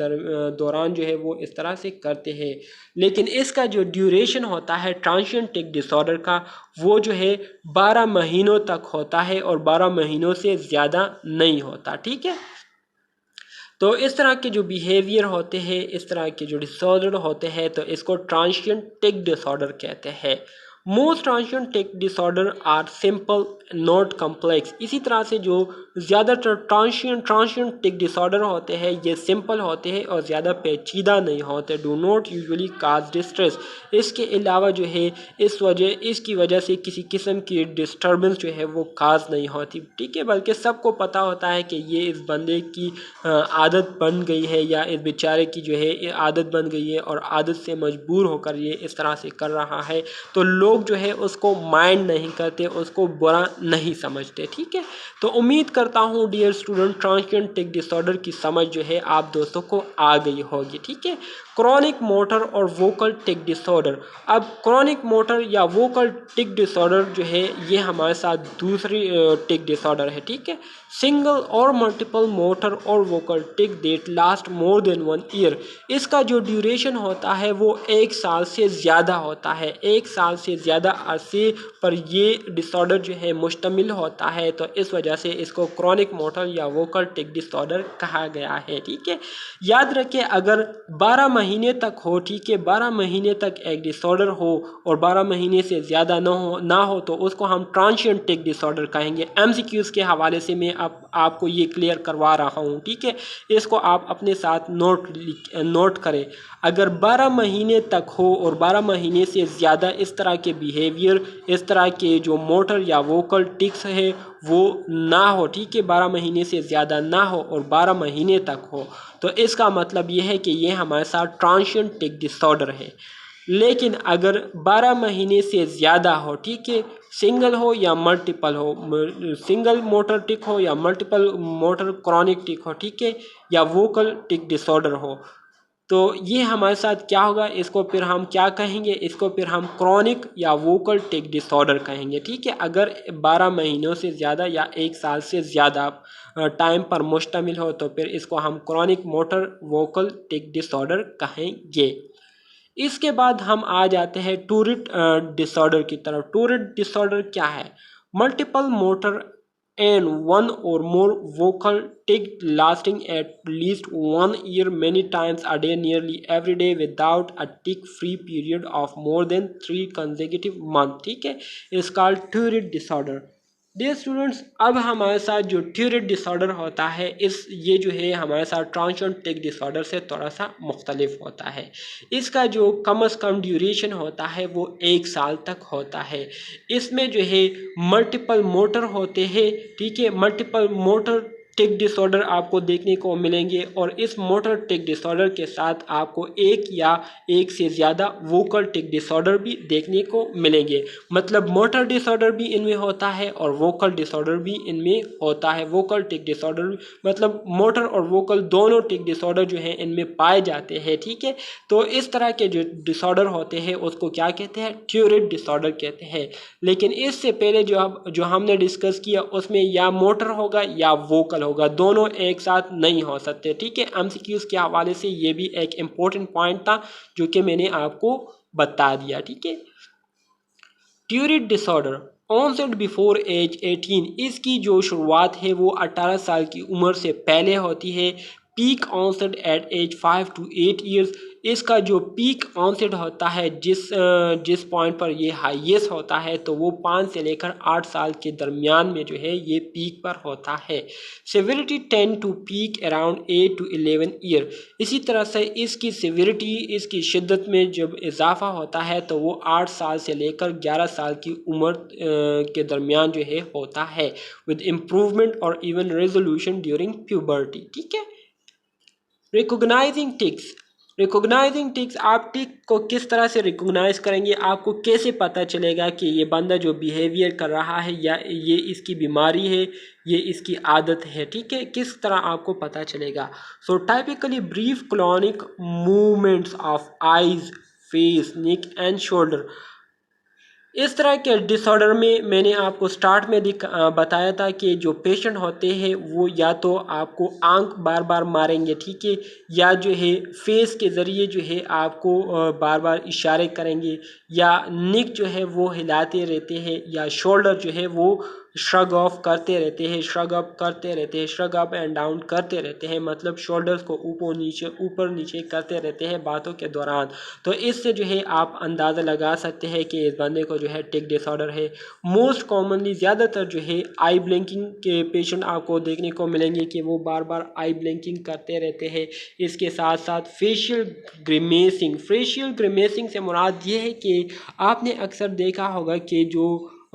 दौरान जो है वो इस तरह से करते हैं। लेकिन इसका जो ड्यूरेशन होता है ट्रांशिएंट टिक डिसऑर्डर का, वो जो है 12 महीनों तक होता है और 12 महीनों से ज़्यादा नहीं होता, ठीक है। तो इस तरह के जो बिहेवियर होते हैं, इस तरह के जो डिसऑर्डर होते हैं, तो इसको ट्रांशिएंट टिक डिसऑर्डर कहते हैं। Most transient tic disorder are simple not complex. इसी तरह से जो ज़्यादातर ट्रांशिएंट टिक डिसऑर्डर होते हैं ये सिंपल होते हैं और ज़्यादा पेचीदा नहीं होते। Do not usually cause distress. इसके अलावा जो है इसकी वजह से किसी किस्म की डिस्टर्बेंस जो है वो काज नहीं होती, ठीक है, बल्कि सबको पता होता है कि ये इस बंदे की आदत बन गई है या इस बेचारे की जो है आदत बन गई है और आदत से मजबूर होकर ये इस तरह से कर रहा है, तो लोग जो है उसको माइंड नहीं करते, उसको बुरा नहीं समझते, ठीक है। तो उम्मीद करता हूँ डियर स्टूडेंट ट्रांशिएंट टिक डिसऑर्डर की समझ जो है आप दोस्तों को आ गई होगी, ठीक है। क्रॉनिक मोटर और वोकल टिक डिसऑर्डर। अब क्रॉनिक मोटर या वोकल टिक डिसऑर्डर जो है ये हमारे साथ दूसरी टिक डिसऑर्डर है, ठीक है। सिंगल और मल्टीपल मोटर और vocal tick that last more than 1 year. इसका जो ड्यूरेशन होता है वो 1 साल से ज़्यादा होता है। 1 साल से ज़्यादा अरसे पर ये डिसऑर्डर जो है मुश्तमिल होता है, तो इस वजह से इसको क्रॉनिक मोटर या वोकल टिक डिसऑर्डर कहा गया है, ठीक है। याद रखें अगर 12 महीने तक हो, ठीक है, 12 महीने तक एक डिसऑर्डर हो और 12 महीने से ज़्यादा ना हो तो उसको हम ट्रांजिएंट टिक डिसऑर्डर कहेंगे। एमसीक्यूज़ के हवाले से मैं आपको ये क्लियर करवा रहा हूँ, ठीक है, इसको आप अपने साथ नोट करें। अगर 12 महीने तक हो और 12 महीने से ज़्यादा इस तरह के बिहेवियर, इस तरह के जो मोटर या वोकल टिक्स है वो ना हो, ठीक है, 12 महीने से ज़्यादा ना हो और 12 महीने तक हो, तो इसका मतलब ये है कि ये हमारे साथ ट्रांजिएंट टिक डिसऑर्डर है। लेकिन अगर 12 महीने से ज़्यादा हो, ठीक है, सिंगल हो या मल्टीपल हो, सिंगल मोटर टिक हो या मल्टीपल मोटर क्रॉनिक टिक हो, ठीक है, या वोकल टिक डिसऑर्डर हो, तो ये हमारे साथ क्या होगा, इसको फिर हम क्या कहेंगे, इसको फिर हम क्रॉनिक या वोकल टिक डिसऑर्डर कहेंगे, ठीक है। अगर 12 महीनों से ज़्यादा या 1 साल से ज़्यादा टाइम पर मुश्तमिल हो तो फिर इसको हम क्रॉनिक मोटर वोकल टिक डिसऑर्डर कहेंगे। इसके बाद हम आ जाते हैं टूरेट डिसऑर्डर की तरफ। टूरेट डिसऑर्डर क्या है? Multiple motor and one or more vocal tic lasting at least 1 year, many times a day, nearly every day, without a tick free period of more than 3 consecutive months, ठीक है, is called Tourette disorder। Dear students, अब हमारे साथ जो ट्यूरेट disorder होता है, ये जो है हमारे साथ ट्रांजिएंट टिक डिसऑर्डर से थोड़ा सा मुख्तलिफ होता है। इसका जो कम से कम ड्यूरेशन होता है वो 1 साल तक होता है। इसमें जो है मल्टीपल मोटर होते हैं, ठीक है, मल्टीपल मोटर टिक डिसऑर्डर आपको देखने को मिलेंगे और इस मोटर टिक डिसऑर्डर के साथ आपको एक या एक से ज़्यादा वोकल टिक डिसऑर्डर भी देखने को मिलेंगे। मतलब मोटर डिसऑर्डर भी इनमें होता है और वोकल डिसऑर्डर भी इनमें होता है। वोकल टिक डिसऑर्डर मतलब मोटर और वोकल दोनों टिक डिसऑर्डर जो है इनमें पाए जाते हैं, ठीक है। तो इस तरह के जो डिसऑर्डर होते हैं उसको क्या कहते हैं? ट्यूरेट डिसऑर्डर कहते हैं। लेकिन इससे पहले जो हमने डिस्कस किया उसमें या मोटर होगा या वोकल होगा, दोनों एक साथ नहीं हो सकते, ठीक है। एमसीक्यूज के हवाले से ये भी एक इम्पोर्टेंट पॉइंट था जो कि मैंने आपको बता दिया, ठीक है। ट्यूरेट डिसऑर्डर ऑनसेट बिफोर एज 18, इसकी जो शुरुआत है वो 18 साल की उम्र से पहले होती है। Peak onset at age 5 to 8 years, इसका जो पीक ऑनसेट होता है जिस पॉइंट पर ये हाईएस्ट होता है तो वो 5 से लेकर 8 साल के दरमियान में जो है ये पीक पर होता है। Severity tend to peak around 8 to 11 year, इसी तरह से इसकी सेवेरिटी, इसकी शिद्दत में जब इजाफा होता है तो वो 8 साल से लेकर 11 साल की उम्र के दरमियान जो है होता है, विद इम्प्रूवमेंट और इवन रेजोल्यूशन ड्यूरिंग प्यूबर्टी, ठीक है। रिकोगनाइजिंग टिक्स, आप टिक को किस तरह से रिकोगनाइज करेंगे? आपको कैसे पता चलेगा कि ये बंदा जो बिहेवियर कर रहा है या ये इसकी बीमारी है, ये इसकी आदत है, ठीक है, किस तरह आपको पता चलेगा? So typically brief clonic movements of eyes, face, neck and shoulder. इस तरह के डिसऑर्डर में मैंने आपको स्टार्ट में बताया था कि जो पेशेंट होते हैं वो या तो आपको आंख बार बार मारेंगे, ठीक है, या जो है फेस के ज़रिए जो है आपको बार बार इशारे करेंगे, या निक जो है वो हिलाते रहते हैं, या शोल्डर जो है वो श्रग ऑफ करते रहते हैं, श्रग अप करते रहते हैं, श्रग अप एंड डाउन करते रहते हैं, मतलब शोल्डर्स को ऊपर नीचे करते रहते हैं बातों के दौरान। तो इससे जो है आप अंदाज़ा लगा सकते हैं कि इस बंदे को जो है टिक डिसऑर्डर है। मोस्ट कॉमनली ज़्यादातर जो है आई ब्लिंकिंग के पेशेंट आपको देखने को मिलेंगे कि वो बार बार आई ब्लिंकिंग करते रहते हैं। इसके साथ साथ फेशियल ग्रिमेसिंग से मुराद ये है कि आपने अक्सर देखा होगा कि जो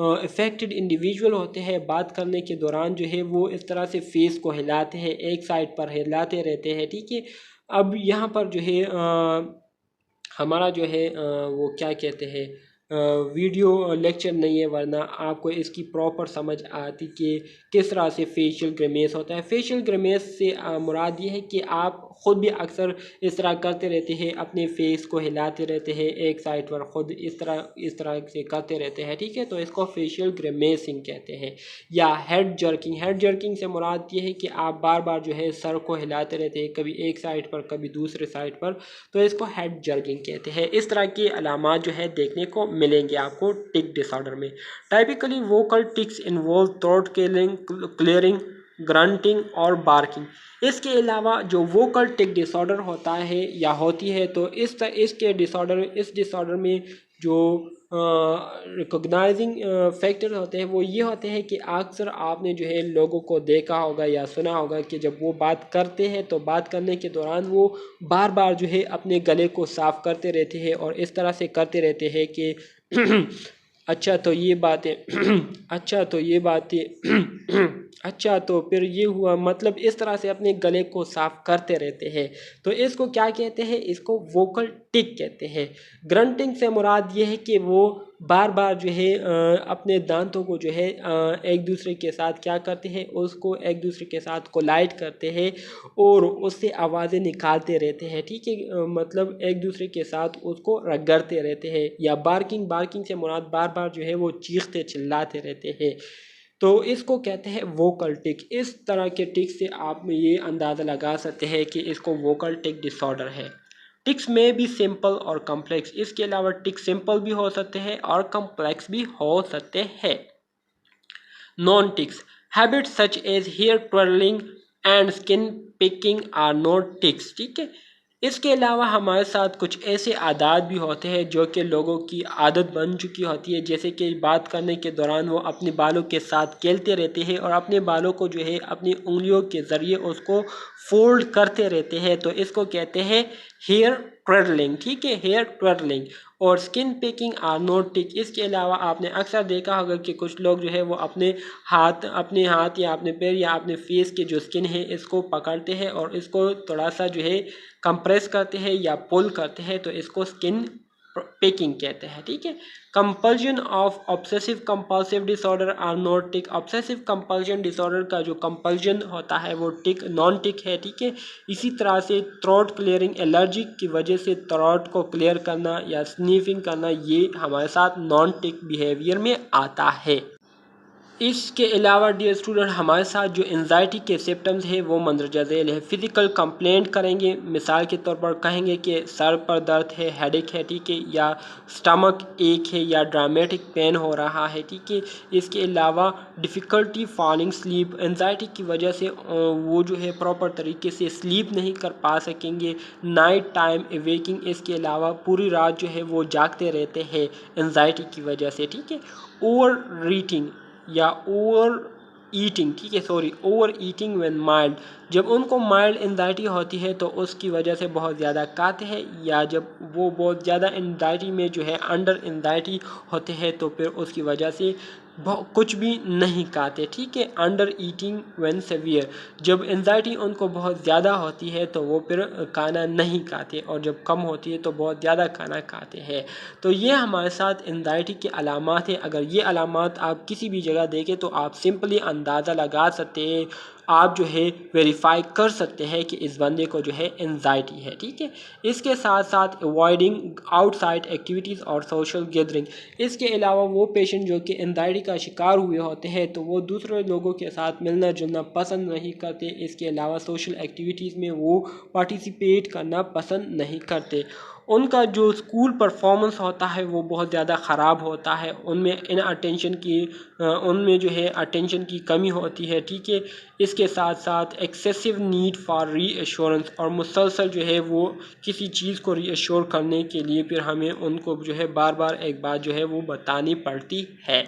इफ़ेक्टेड इंडिविजुअल होते हैं बात करने के दौरान जो है वो इस तरह से फेस को हिलाते हैं, एक साइड पर हिलाते रहते हैं, ठीक है। अब यहाँ पर जो है हमारा जो है वो क्या कहते हैं, वीडियो लेक्चर नहीं है, वरना आपको इसकी प्रॉपर समझ आती कि किस तरह से फेशियल ग्रिमेस होता है। फेशियल ग्रिमेस से मुराद ये है कि आप ख़ुद भी अक्सर इस तरह करते रहते हैं, अपने फेस को हिलाते रहते हैं एक साइड पर, ख़ुद इस तरह से करते रहते हैं, ठीक है, तो इसको फेशियल ग्रिमेसिंग कहते हैं। या हेड जर्किंग से मुराद ये है कि आप बार बार जो है सर को हिलाते रहते हैं, कभी एक साइड पर कभी दूसरे साइड पर, तो इसको हेड जर्किंग कहते हैं। इस तरह की अलामात जो है देखने को मिलेंगे आपको टिक डिसऑर्डर में। Typically vocal tics involve throat clearing, grunting और बार्किंग। इसके अलावा जो वोकल टिक डिसऑर्डर होता है या होती है, तो इस डिसऑर्डर में जो रिकॉग्नाइजिंग फैक्टर होते हैं वो ये होते हैं कि अक्सर आपने जो है लोगों को देखा होगा या सुना होगा कि जब वो बात करते हैं तो बात करने के दौरान वो बार बार जो है अपने गले को साफ करते रहते हैं और इस तरह से करते रहते हैं कि अच्छा तो ये बातें अच्छा तो ये बातें अच्छा तो फिर ये हुआ, मतलब इस तरह से अपने गले को साफ करते रहते हैं। तो इसको क्या कहते हैं? इसको वोकल टिक कहते हैं। ग्रंटिंग से मुराद ये है कि वो बार बार जो है अपने दांतों को जो है एक दूसरे के साथ क्या करते हैं, उसको एक दूसरे के साथ कोलाइड करते हैं और उससे आवाज़ें निकालते रहते हैं। ठीक है, मतलब एक दूसरे के साथ उसको रगड़ते रहते हैं। या बार्किंग से मुराद बार बार जो है वो चीखते चिल्लाते रहते हैं। तो इसको कहते हैं वोकल टिक। इस तरह के टिक से आप ये अंदाज़ा लगा सकते हैं कि इसको वोकल टिक डिसऑर्डर है। टिक्स में भी सिंपल और कॉम्प्लेक्स, इसके अलावा टिक सिंपल भी हो सकते हैं और कॉम्प्लेक्स भी हो सकते हैं। Non tics habits such as hair twirling and skin picking are not tics. ठीक है, इसके अलावा हमारे साथ कुछ ऐसे आदात भी होते हैं जो कि लोगों की आदत बन चुकी होती है, जैसे कि बात करने के दौरान वो अपने बालों के साथ खेलते रहते हैं और अपने बालों को जो है अपनी उंगलियों के ज़रिए उसको फोल्ड करते रहते हैं। तो इसको कहते हैं हेयर ट्विरलिंग। ठीक है, हेयर ट्विरलिंग। और स्किन पिकिंग आर नॉट टिक। इसके अलावा आपने अक्सर देखा होगा कि कुछ लोग जो है वो अपने हाथ या अपने पैर या अपने फेस के जो स्किन है इसको पकड़ते हैं और इसको थोड़ा सा जो है कंप्रेस करते हैं या पुल करते हैं, तो इसको स्किन पिकिंग कहते हैं। ठीक है, compulsion of obsessive compulsive disorder are not tic. Obsessive compulsion disorder का जो कंपल्जन होता है वो टिक नॉन टिक है। ठीक है, इसी तरह से थ्रोट क्लियरिंग, एलर्जी की वजह से थ्रोट को क्लियर करना या स्नीफिंग करना, ये हमारे साथ नॉन टिक बिहेवियर में आता है। इसके अलावा डियर स्टूडेंट, हमारे साथ जो एंजाइटी के सिम्टम्स है वो मंदरजा झेल है। फिज़िकल कंप्लेंट करेंगे, मिसाल के तौर पर कहेंगे कि सर पर दर्द है, हेडेक है, ठीक है, या स्टमक एक है या ड्रामेटिक पेन हो रहा है। ठीक है, इसके अलावा डिफ़िकल्टी फॉलिंग स्लीप, एंजाइटी की वजह से वो जो है प्रॉपर तरीके से स्लीप नहीं कर पा सकेंगे। नाइट टाइम अवेकिंग, इसके अलावा पूरी रात जो है वो जागते रहते हैं एंजाइटी की वजह से। ठीक है, ओवर रीटिंग या ओवर ईटिंग, ठीक है, ओवर ईटिंग व्हेन माइल्ड, जब उनको माइल्ड एंजाइटी होती है तो उसकी वजह से बहुत ज़्यादा खाते हैं, या जब वो बहुत ज़्यादा एंजाइटी में जो है अंडर एंजाइटी होते हैं तो फिर उसकी वजह से कुछ भी नहीं खाते। ठीक है, अंडर ईटिंग व्हेन सेवियर, जब एंजाइटी उनको बहुत ज़्यादा होती है तो वो फिर खाना नहीं खाते, और जब कम होती है तो बहुत ज़्यादा खाना खाते हैं। तो ये हमारे साथ एंजाइटी के अलामात हैं। अगर ये अलामात आप किसी भी जगह देखें तो आप सिंपली अंदाज़ा लगा सकते हैं, आप जो है वेरीफाई कर सकते हैं कि इस बंदे को जो है एंजाइटी है। ठीक है, इसके साथ साथ अवॉइडिंग आउटसाइड एक्टिविटीज़ और सोशल गैदरिंग, इसके अलावा वो पेशेंट जो कि एंजाइटी का शिकार हुए होते हैं तो वो दूसरे लोगों के साथ मिलना जुलना पसंद नहीं करते। इसके अलावा सोशल एक्टिविटीज़ में वो पार्टिसिपेट करना पसंद नहीं करते। उनका जो स्कूल परफॉर्मेंस होता है वो बहुत ज़्यादा ख़राब होता है, उनमें जो है अटेंशन की कमी होती है। ठीक है, इसके साथ साथ एक्सेसिव नीड फॉर रीअश्योरेंस, और मुसलसल जो है वो किसी चीज़ को रीअश्योर करने के लिए फिर हमें उनको जो है बार बार एक बात जो है वो बतानी पड़ती है।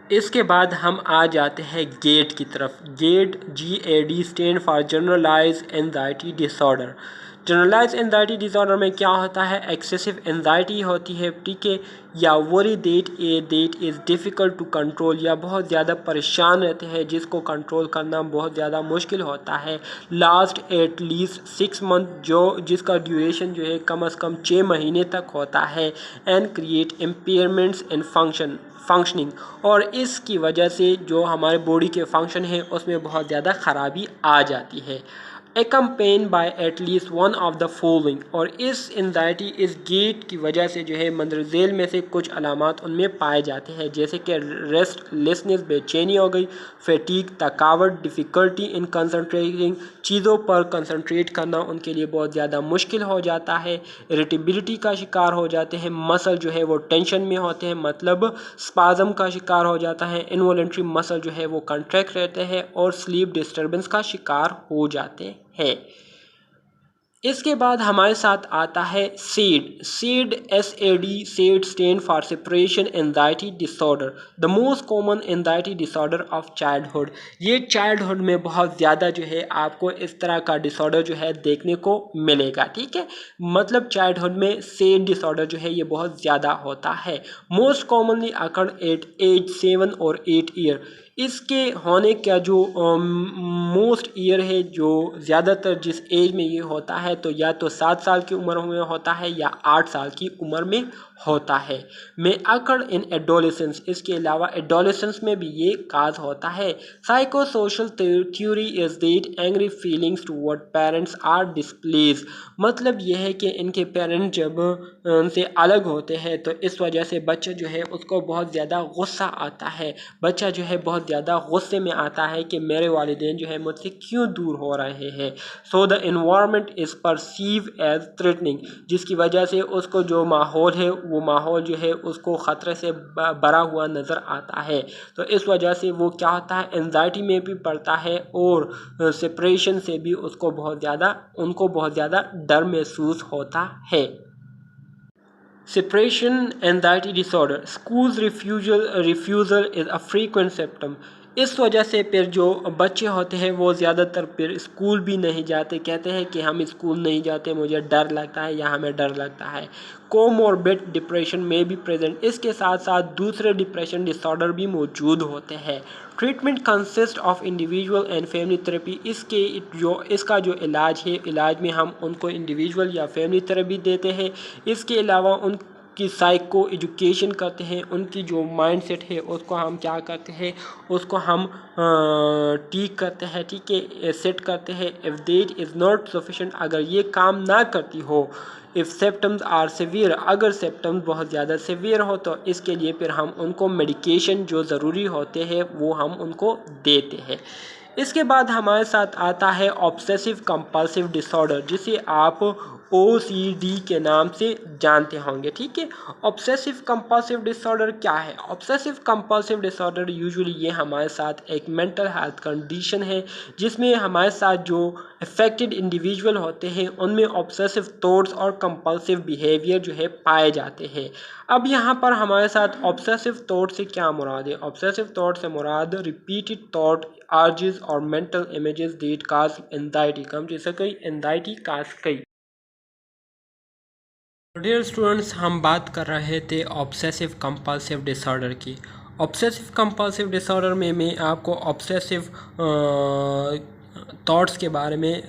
इसके बाद हम आ जाते हैं गेट की तरफ। GAD GAD stand for generalise anxiety disorder. Generalise anxiety disorder में क्या होता है? एक्सेसिव एंजाइटी होती है, ठीक है, या worry that is difficult to control, या बहुत ज़्यादा परेशान रहते हैं जिसको कंट्रोल करना बहुत ज़्यादा मुश्किल होता है। लास्ट एट लीस्ट 6 मंथ, जिसका ड्यूरेशन जो है कम से कम 6 महीने तक होता है। And create impairments in functioning, और इसकी वजह से जो हमारे बॉडी के फंक्शन है उसमें बहुत ज़्यादा ख़राबी आ जाती है। accompanied by at least one of the following। और इस एंजाइटी इस गेट की वजह से जो है मंदरजेल में से कुछ अलामात उनमें पाए जाते हैं, जैसे कि रेस्टलेसनेस बेचैनी हो गई, फैटीग थकावट, डिफ़िकल्टी इन कंसंट्रेटिंग चीज़ों पर कंसंट्रेट करना उनके लिए बहुत ज़्यादा मुश्किल हो जाता है, इरिटेबिलिटी का शिकार हो जाते हैं, मसल जो है वो टेंशन में होते हैं मतलब स्पाज़म का शिकार हो जाता है, इनवॉलेंट्री मसल जो है वो कंट्रैक्ट रहते हैं और स्लीप डिस्टर्बेंस का शिकार हो जाते हैं। इसके बाद हमारे साथ आता है SAD SAD stand for separation anxiety disorder, the most common anxiety disorder of childhood. ये चाइल्डहुड में बहुत ज़्यादा जो है आपको इस तरह का डिसऑर्डर जो है देखने को मिलेगा, ठीक है। मतलब चाइल्डहुड में SAD डिसऑर्डर जो है ये बहुत ज़्यादा होता है। Most commonly occur at age 7 और 8 ईयर। इसके होने का जो मोस्ट ईयर है, जो ज़्यादातर जिस एज में ये होता है तो या तो 7 साल की उम्र में होता है या 8 साल की उम्र में होता है। में अकर इन एडोलेसेंस, इसके अलावा एडोलेसेंस में भी ये काज होता है। Psychosocial theory is that angry feelings toward parents are displace. मतलब यह है कि इनके पेरेंट्स जब उनसे अलग होते हैं तो इस वजह से बच्चा जो है उसको बहुत ज़्यादा गुस्सा आता है, बच्चा जो है बहुत ज़्यादा गुस्से में आता है कि मेरे वालिदैन जो है मुझसे क्यों दूर हो रहे हैं। So the environment is perceive as threatening, जिसकी वजह से उसको जो माहौल है वो माहौल जो है उसको ख़तरे से भरा हुआ नज़र आता है। तो इस वजह से वो क्या होता है, एंजाइटी में भी पड़ता है और सेपरेशन से भी उनको बहुत ज़्यादा डर महसूस होता है। Separation anxiety disorder, school refusal is a frequent symptom. इस वजह से फिर जो बच्चे होते हैं वो ज़्यादातर फिर स्कूल भी नहीं जाते, कहते हैं कि हम स्कूल नहीं जाते, मुझे डर लगता है या हमें डर लगता है। कोमॉर्बिड डिप्रेशन में भी प्रेजेंट, इसके साथ साथ दूसरे डिप्रेशन डिसऑर्डर भी मौजूद होते हैं। Treatment consist of individual and family therapy, इसका जो इलाज है, इलाज में हम उनको इंडिविजुअल या फैमिली थेरेपी देते हैं। इसके अलावा उनकी साइको एजुकेशन करते हैं, उनकी जो माइंड सेट है उसको हम क्या करते हैं, उसको हम ठीक करते हैं, ठीक है, सेट करते हैं। If that is not sufficient, अगर ये काम ना करती हो, इफ़ सिम्पटम्स आर सिवियर, अगर सिम्पटम्स बहुत ज़्यादा सिवियर हो तो इसके लिए फिर हम उनको मेडिकेशन जो ज़रूरी होते हैं वो हम उनको देते हैं। इसके बाद हमारे साथ आता है ऑब्सेसिव कंपल्सिव डिसऑर्डर, जिसे आप OCD के नाम से जानते होंगे, ठीक है। ऑब्सेसिव कंपल्सिव डिसऑर्डर क्या है? ऑब्सेसिव कंपल्सिव डिसऑर्डर यूजुअली ये हमारे साथ एक मेंटल हेल्थ कंडीशन है जिसमें हमारे साथ जो अफेक्टेड इंडिविजुअल होते हैं उनमें ऑब्सेसिव थॉट्स और कंपल्सिव बिहेवियर जो है पाए जाते हैं। अब यहाँ पर हमारे साथ ऑब्सेसिव थॉट से क्या मुराद है? ऑब्सेसिव थॉट से मुराद रिपीटेड थॉट अर्जेस और mental images that cause anxiety, कम जैसे कई एंजाइटी काज कई। डियर स्टूडेंट्स, हम बात कर रहे थे ऑब्सेसिव कंपल्सिव डिसऑर्डर की। ऑब्सेसिव कंपल्सिव डिसऑर्डर में मैं आपको ऑब्सेसिव थॉट्स के बारे में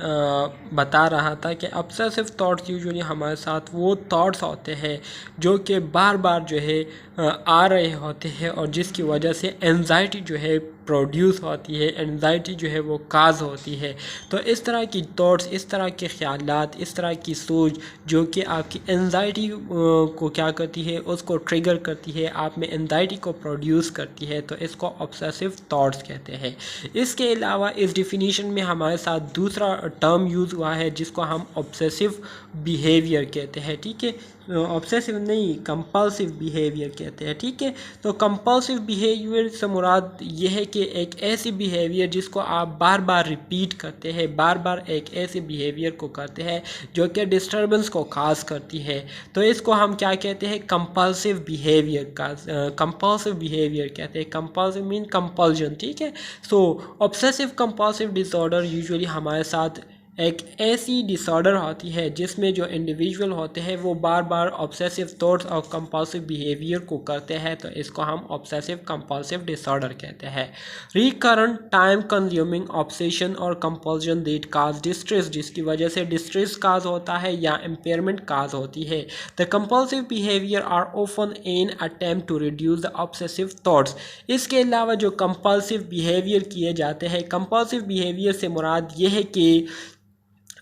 बता रहा था कि ऑब्सेसिव थॉट्स यूजुअली हमारे साथ वो थॉट्स होते हैं जो कि बार बार जो है आ रहे होते हैं और जिसकी वजह से एंजाइटी जो है प्रोड्यूस होती है, एंजाइटी जो है वो काज होती है। तो इस तरह की थॉट्स, इस तरह के ख्यालात, इस तरह की सोच जो कि आपकी एंजाइटी को क्या करती है, उसको ट्रिगर करती है, आप में एंजाइटी को प्रोड्यूस करती है, तो इसको ऑब्सेसिव थॉट्स कहते हैं। इसके अलावा इस डिफिनीशन में हमारे साथ दूसरा टर्म यूज़ हुआ है जिसको हम ऑब्सेसिव बिहेवियर कहते हैं, ठीक है। ऑब्सेसिव नहीं, कंपल्सिव बिहेवियर कहते हैं, ठीक है। तो कंपल्सिव बिहेवियर से मुराद ये है कि एक ऐसी बिहेवियर जिसको आप बार बार रिपीट करते हैं, बार बार एक ऐसे बिहेवियर को करते हैं जो कि डिस्टर्बेंस को काज करती है, तो इसको हम क्या कहते हैं, कंपल्सिव बिहेवियर का कंपल्सिव बिहेवियर कहते हैं। कंपल्सिव मीन कंपल्जन, ठीक है। सो ऑब्सेसिव कंपल्सिव डिसऑर्डर यूजुअली हमारे साथ एक ऐसी डिसऑर्डर होती है जिसमें जो इंडिविजुअल होते हैं वो बार बार ऑब्सेसिव थॉट्स और कंपल्सिव बिहेवियर को करते हैं, तो इसको हम ऑब्सेसिव कंपल्सिव डिसऑर्डर कहते हैं। रिकरेंट टाइम कंज्यूमिंग ऑब्सेशन और कंपल्जन दैट काज डिस्ट्रेस, जिसकी वजह से डिस्ट्रेस काज होता है या इम्पेयरमेंट काज होती है। The compulsive behaviour are often an attempt to reduce the obsessive thoughts. इसके अलावा जो कंपल्सिव बिहेवियर किए जाते हैं, कंपल्सिव बिहेवियर से मुराद ये है कि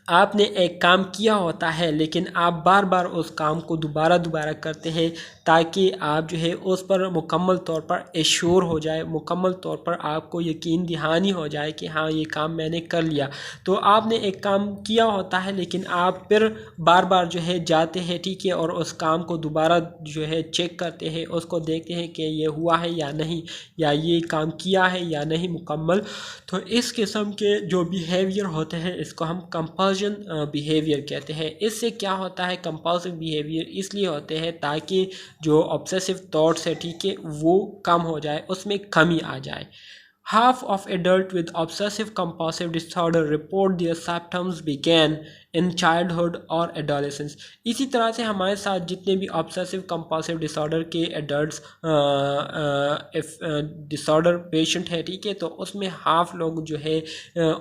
आपने एक काम किया होता है लेकिन आप बार बार उस काम को दोबारा दोबारा करते हैं ताकि आप जो है उस पर मुकम्मल तौर पर एश्योर हो जाए, मुकम्मल तौर पर आपको यकीन दहानी हो जाए कि हाँ ये काम मैंने कर लिया। तो आपने एक काम किया होता है लेकिन आप फिर बार बार जो है जाते हैं, ठीक है, और उस काम को दोबारा जो है चेक करते हैं, उसको देखते हैं कि ये हुआ है या नहीं, या ये काम किया है या नहीं मुकम्मल। तो इस किस्म के जो बिहेवियर होते हैं इसको हम कंपल्शन बिहेवियर कहते हैं। इससे क्या होता है, कंपल्सिव बिहेवियर इसलिए होते हैं ताकि जो ऑब्सेसिव थॉट्स है, ठीक है, वो कम हो जाए, उसमें कमी आ जाए। Half of adults with obsessive compulsive disorder report their symptoms began in childhood or adolescence। इसी तरह से हमारे साथ जितने भी ऑब्सेसिव कंपल्सिव डिसऑर्डर के एडल्ट्स डिसऑर्डर पेशेंट है, ठीक है, तो उसमें हाफ लोग जो है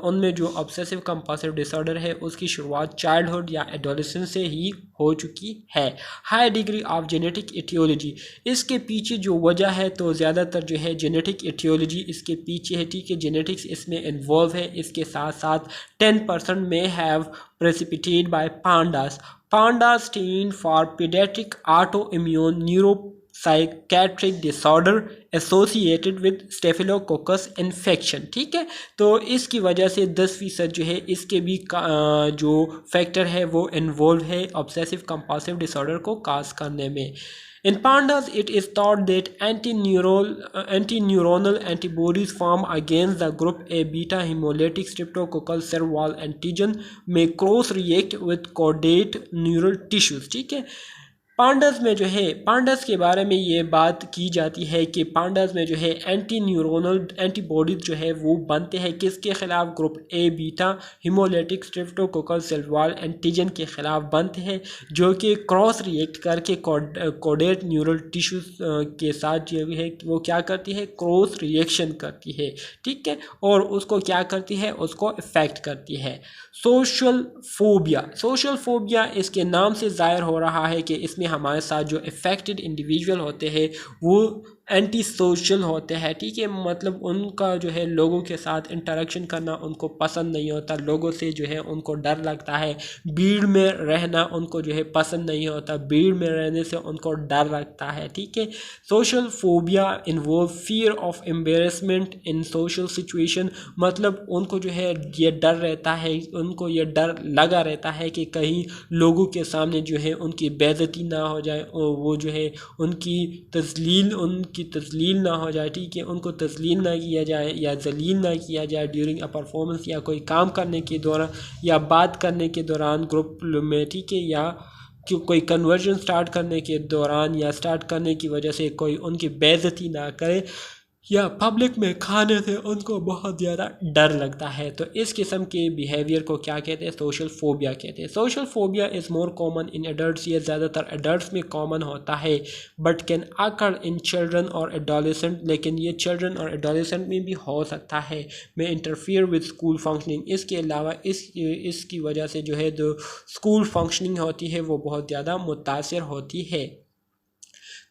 उनमें जो ऑब्सेसिव कंपल्सिव डिसऑर्डर है उसकी शुरुआत चाइल्डहुड या एडोलेसेंस से ही हो चुकी है। High degree of genetic aetiology, इसके पीछे जो वजह है तो ज़्यादातर जो है जेनेटिक एटियोलॉजी इसके पीछे है, ठीक है, जेनेटिक्स इसमें इन्वॉल्व है। इसके साथ साथ 10% में have precipitated by PANDAS. PANDAS stand for paediatric autoimmune neuropsychiatric disorder associated with staphylococcus infection, ठीक है। तो इसकी वजह से 10% जो है इसके भी जो फैक्टर है वो इन्वॉल्व है ऑब्सेसिव कंपल्सिव डिसऑर्डर को काज करने में। In pandas, it is thought that antineuronal antibodies formed against the group A beta hemolytic streptococcal cell wall antigen may cross-react with caudate neural tissues, ठीक है। पांडास में जो है, पांडास के बारे में ये बात की जाती है कि पांडास में जो है एंटी न्यूरोनल एंटीबॉडीज जो है वो बनते हैं किसके खिलाफ, group A beta haemolytic streptococcal cell wall antigen के खिलाफ बनते हैं, जो कि क्रॉस रिएक्ट करके कोडेट न्यूरल टिश्यूज के साथ जो है वो क्या करती है, क्रॉस रिएक्शन करती है, ठीक है, और उसको क्या करती है, उसको इफेक्ट करती है। सोशल फोबिया, सोशल फोबिया इसके नाम से जाहिर हो रहा है कि इसमें हमारे साथ जो इफ़ेक्टेड इंडिविजुअल होते हैं वो एंटी सोशल होते हैं, ठीक है, मतलब उनका जो है लोगों के साथ इंटरेक्शन करना उनको पसंद नहीं होता, लोगों से जो है उनको डर लगता है, भीड़ में रहना उनको जो है पसंद नहीं होता, भीड़ में रहने से उनको डर लगता है, ठीक है। Social phobia involve fear of embarrassment in social situation, मतलब उनको जो है ये डर रहता है, उनको ये डर लगा रहता है कि कहीं लोगों के सामने जो है उनकी बेइज्जती ना हो जाए, और वो जो है उनकी तजलील ना हो जाए, ठीक है, उनको तजलील ना किया जाए या जलील ना किया जाए ड्यूरिंग अ परफॉर्मेंस, या कोई काम करने के दौरान या बात करने के दौरान ग्रुप में, ठीक है, या कोई कन्वर्जन स्टार्ट करने के दौरान या स्टार्ट करने की वजह से कोई उनकी बेइज्जती ना करे, या पब्लिक में खाने से उनको बहुत ज़्यादा डर लगता है। तो इस किस्म के बिहेवियर को क्या कहते हैं, सोशल फोबिया कहते हैं। Social phobia is more common in adults, ये ज़्यादातर एडल्ट्स में कॉमन होता है, but can occur in children और एडोलेसेंट, लेकिन ये चिल्ड्रन और एडोलेसेंट में भी हो सकता है। में इंटरफियर विद स्कूल फंक्शनिंग, इसके अलावा इसकी वजह से जो है जो स्कूल फंक्शनिंग होती है वो बहुत ज़्यादा मुतासर होती है।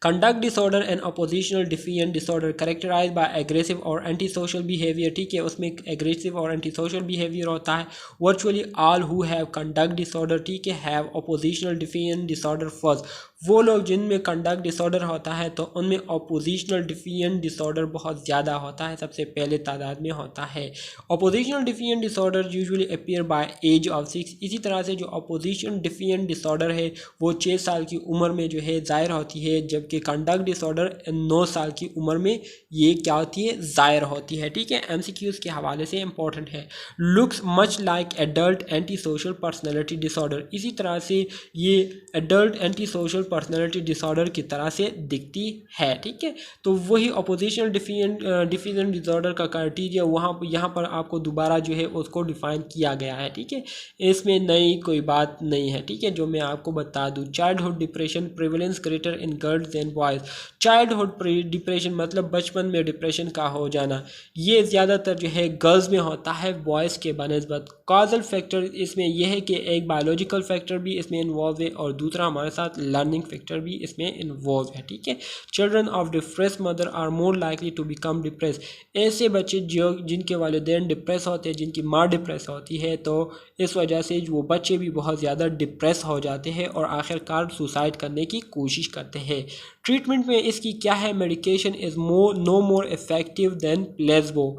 Conduct disorder and oppositional defiant disorder characterize by aggressive और एंटी सोशल बिहेवियर, ठीक है, उसमें एग्रेसिव और एंटी सोशल बिहेवियर होता है। Virtually all who have conduct disorder, ठीक है, हैव अपोजिशनल डिफिएंट डिसऑर्डर फर्स्ट, वो लोग जिनमें कंडक्ट डिसऑर्डर होता है तो उनमें अपोजिशनल डिफिएंट डिसऑर्डर बहुत ज़्यादा होता है, सबसे पहले तादाद में होता है। Oppositional defiant disorder usually appear by age of 6, इसी तरह से जो अपोजिशन डिफिएंट डिसऑर्डर है वो 6 साल की उम्र में जो है ज़ाहिर होती है, जबकि कंडक्ट डिसऑर्डर 9 साल की उम्र में ये क्या होती है, ज़ाहिर होती है, ठीक है। MCQs के हवाले से इंपॉर्टेंट है। Looks much like adult anti social personality disorder, इसी तरह से ये adult anti social personality disorder की तरह से दिखती है, ठीक है। तो वही अपोजिशनल डिफिएंट डिसऑर्डर का क्राइटेरिया वहाँ यहाँ पर आपको दोबारा जो है उसको डिफाइन किया गया है, ठीक है, इसमें नई कोई बात नहीं है, ठीक है, जो मैं आपको बता दूँ। Childhood depression prevalence greater in girls than boys, childhood depression मतलब बचपन में डिप्रेशन का हो जाना, ये ज़्यादातर जो है गर्ल्स में होता है बॉयज़ के बनस्बत। कॉजल फैक्टर इसमें यह है कि एक बायोलॉजिकल फैक्टर भी इसमें इन्वॉल्व है और दूसरा हमारे साथ लर्निंग कंबाइनिंग फैक्टर भी इसमें इन्वॉल्व है, ठीक है। Children of depress mother are more likely to become depress, ऐसे बच्चे जो जिनके वालिदैन डिप्रेस होते हैं, जिनकी माँ डिप्रेस होती है, तो इस वजह से वो बच्चे भी बहुत ज़्यादा डिप्रेस हो जाते हैं और आखिरकार सुसाइड करने की कोशिश करते हैं। ट्रीटमेंट में इसकी क्या है, medication is no more effective than placebo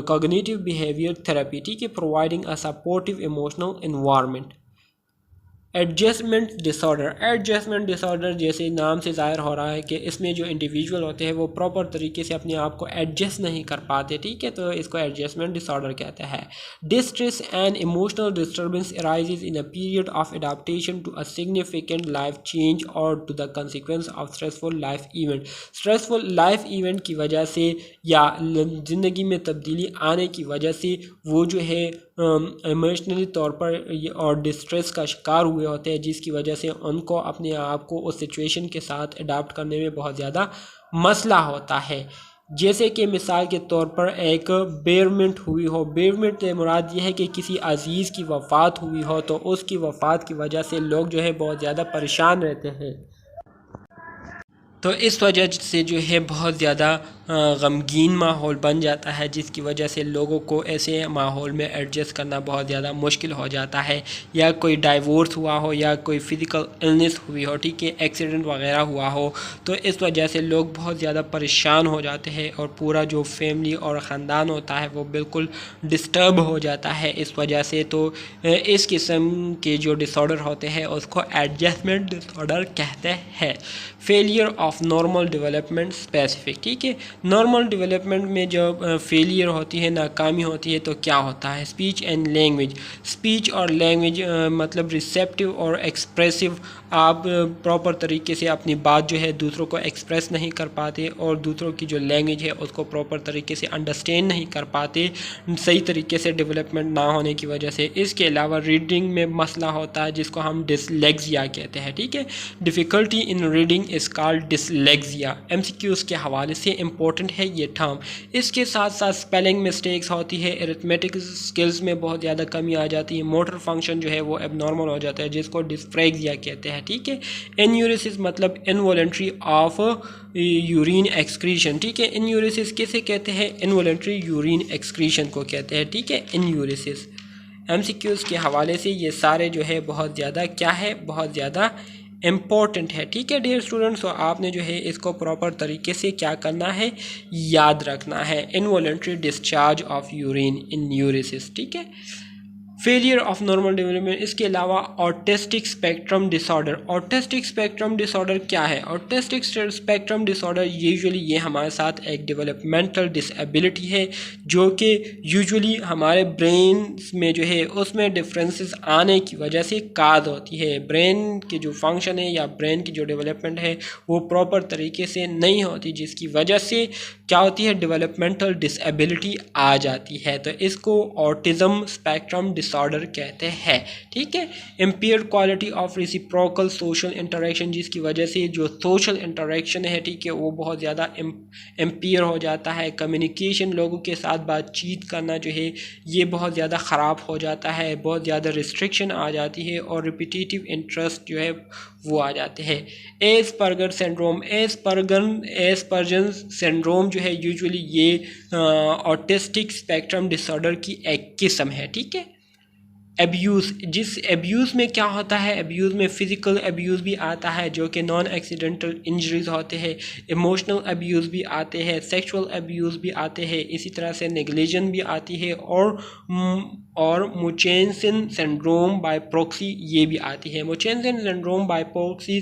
cognitive behaviour therapy, ठीक है, providing a supportive emotional environment. Adjustment disorder जैसे नाम से ज़ाहिर हो रहा है कि इसमें जो इंडिविजुअल होते हैं वो प्रॉपर तरीके से अपने आप को एडजस्ट नहीं कर पाते, ठीक है, तो इसको एडजस्टमेंट डिसऑर्डर कहते हैं। Distress and emotional disturbance arises in a period of adaptation to a significant life change और to the consequence of stressful life event. Stressful life event की वजह से या ज़िंदगी में तब्दीली आने की वजह से वो जो है इमोशनली तौर पर और डिस्ट्रेस का शिकार हुए होते हैं, जिसकी वजह से उनको अपने आप को उस सिचुएशन के साथ अडाप्ट करने में बहुत ज़्यादा मसला होता है। जैसे कि मिसाल के तौर पर एक बेरमेंट हुई हो, बेरमेंट से मुराद ये है कि किसी अजीज़ की वफ़ात हुई हो, तो उसकी वफ़ात की वजह से लोग जो है बहुत ज़्यादा परेशान रहते हैं, तो इस वजह से जो है बहुत ज़्यादा गमगीन माहौल बन जाता है, जिसकी वजह से लोगों को ऐसे माहौल में एडजस्ट करना बहुत ज़्यादा मुश्किल हो जाता है। या कोई डाइवोर्स हुआ हो या कोई फिज़िकल इलनेस हुई हो, ठीक है, एक्सीडेंट वगैरह हुआ हो, तो इस वजह से लोग बहुत ज़्यादा परेशान हो जाते हैं और पूरा जो फैमिली और ख़ानदान होता है वो बिल्कुल डिस्टर्ब हो जाता है इस वजह से। तो इस किस्म के जो डिसऑर्डर होते हैं उसको एडजस्टमेंट डिसऑर्डर कहते हैं। Failure of normal development specific, ठीक है, नॉर्मल डेवलपमेंट में जब फेलियर होती है, नाकामी होती है, तो क्या होता है, स्पीच एंड लैंग्वेज, स्पीच और लैंग्वेज मतलब रिसेप्टिव और एक्सप्रेसिव, आप प्रॉपर तरीके से अपनी बात जो है दूसरों को एक्सप्रेस नहीं कर पाते और दूसरों की जो लैंग्वेज है उसको प्रॉपर तरीके से अंडरस्टैंड नहीं कर पाते सही तरीके से डेवलपमेंट ना होने की वजह से। इसके अलावा रीडिंग में मसला होता है जिसको हम डिसलेक्सिया कहते हैं, ठीक है, difficulty in reading is called dyslexia. MCQs के हवाले से इम्पोर्टेंट है ये टर्म। इसके साथ साथ स्पेलिंग मिस्टेक्स होती है, अरिथमेटिक स्किल्स में बहुत ज़्यादा कमी आ जाती है, मोटर फंक्शन जो है वो एबनॉर्मल हो जाता है जिसको डिस्फ्रेक्सिया कहते हैं, ठीक है। एन्यूरिसिस मतलब इनवॉलेंट्री ऑफ यूरिन एक्सक्रीशन, ठीक है, इन्यूरिसिस किसे कहते हैं, इनवॉलेंट्री यूरिन एक्सक्रीशन को कहते हैं, ठीक है, इन्यूरिसिस। एमसीक्यूज़ के हवाले से ये सारे जो है बहुत ज़्यादा क्या है, बहुत ज़्यादा इम्पॉर्टेंट है, ठीक है डियर स्टूडेंट्स। तो आपने जो है इसको प्रॉपर तरीके से क्या करना है, याद रखना है, इनवॉलेंट्री डिस्चार्ज ऑफ यूरिन इन यूरिसिस, ठीक है। फेलियर ऑफ नॉर्मल डेवलपमेंट, इसके अलावा autistic spectrum disorder. Autistic spectrum disorder क्या है, ऑटिस्टिक स्पेक्ट्रम डिसऑर्डर यूजुअली ये हमारे साथ एक डेवलपमेंटल डिसेबिलिटी है जो कि यूजुअली हमारे ब्रेन में जो है उसमें डिफरेंसेस आने की वजह से काज होती है। ब्रेन के जो फंक्शन है या ब्रेन की जो डेवलपमेंट है वो प्रॉपर तरीके से नहीं होती, जिसकी वजह से क्या होती है, डेवलपमेंटल डिसेबिलिटी आ जाती है, तो इसको ऑटिज़म स्पेक्ट्रम डिसऑर्डर कहते हैं, ठीक है। Impaired quality of reciprocal social interaction, जिसकी वजह से जो सोशल इंटरेक्शन है, ठीक है, वो बहुत ज़्यादा इम्पेयर हो जाता है। कम्युनिकेशन, लोगों के साथ बातचीत करना जो है ये बहुत ज़्यादा ख़राब हो जाता है, बहुत ज़्यादा रिस्ट्रिक्शन आ जाती है और रिपीटिटिव इंटरेस्ट जो है वो आ जाते हैं। एस्पर्गर सिंड्रोम, एस्पर्जन सिंड्रोम जो है यूजुअली ये ऑटिस्टिक स्पेक्ट्रम डिसऑर्डर की एक किस्म है, ठीक है। एब्यूज़, जिस एब्यूज़ में क्या होता है, एब्यूज़ में फ़िज़िकल एब्यूज़ भी आता है जो कि नॉन एक्सीडेंटल इंजरीज़ होते हैं, इमोशनल एब्यूज़ भी आते हैं, सेक्सुअल एब्यूज़ भी आते हैं, इसी तरह से नेग्लिजेंस भी आती है और मुचेनसन सिंड्रोम बाय प्रॉक्सी ये भी आती है। Munchausen syndrome by proxy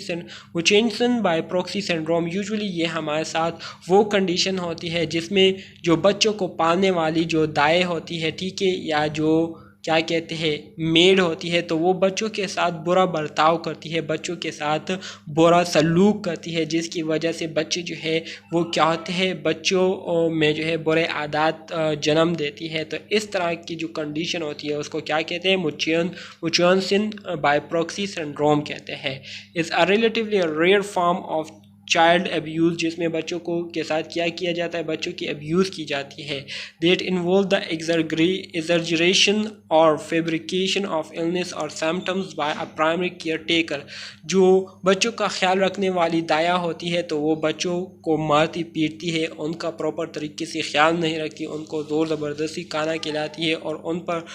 Munchausen by proxy syndrome usually ये हमारे साथ वो कंडीशन होती है जिसमें जो बच्चों को पालने वाली जो दाएँ होती है, ठीक है, या जो क्या कहते हैं मेड होती है, तो वो बच्चों के साथ बुरा बर्ताव करती है, बच्चों के साथ बुरा सलूक करती है, जिसकी वजह से बच्चे जो है वो क्या होते हैं, बच्चों में जो है बुरे आदत जन्म देती है। तो इस तरह की जो कंडीशन होती है उसको क्या कहते हैं, मुचेनसन बाय प्रॉक्सी सिंड्रोम कहते हैं। Is a relatively rare form of child abuse, जिसमें बच्चों को के साथ क्या किया जाता है, बच्चों की अब्यूज़ की जाती है। दैट इन्वॉल्व द एग्जैजरेशन और फेब्रिकेशन ऑफ इलनेस और symptoms by a primary caretaker. जो बच्चों का ख्याल रखने वाली दाया होती है तो वो बच्चों को मारती पीटती है, उनका प्रॉपर तरीके से ख्याल नहीं रखती, उनको ज़ोर ज़बरदस्ती खाना खिलाती है और उन पर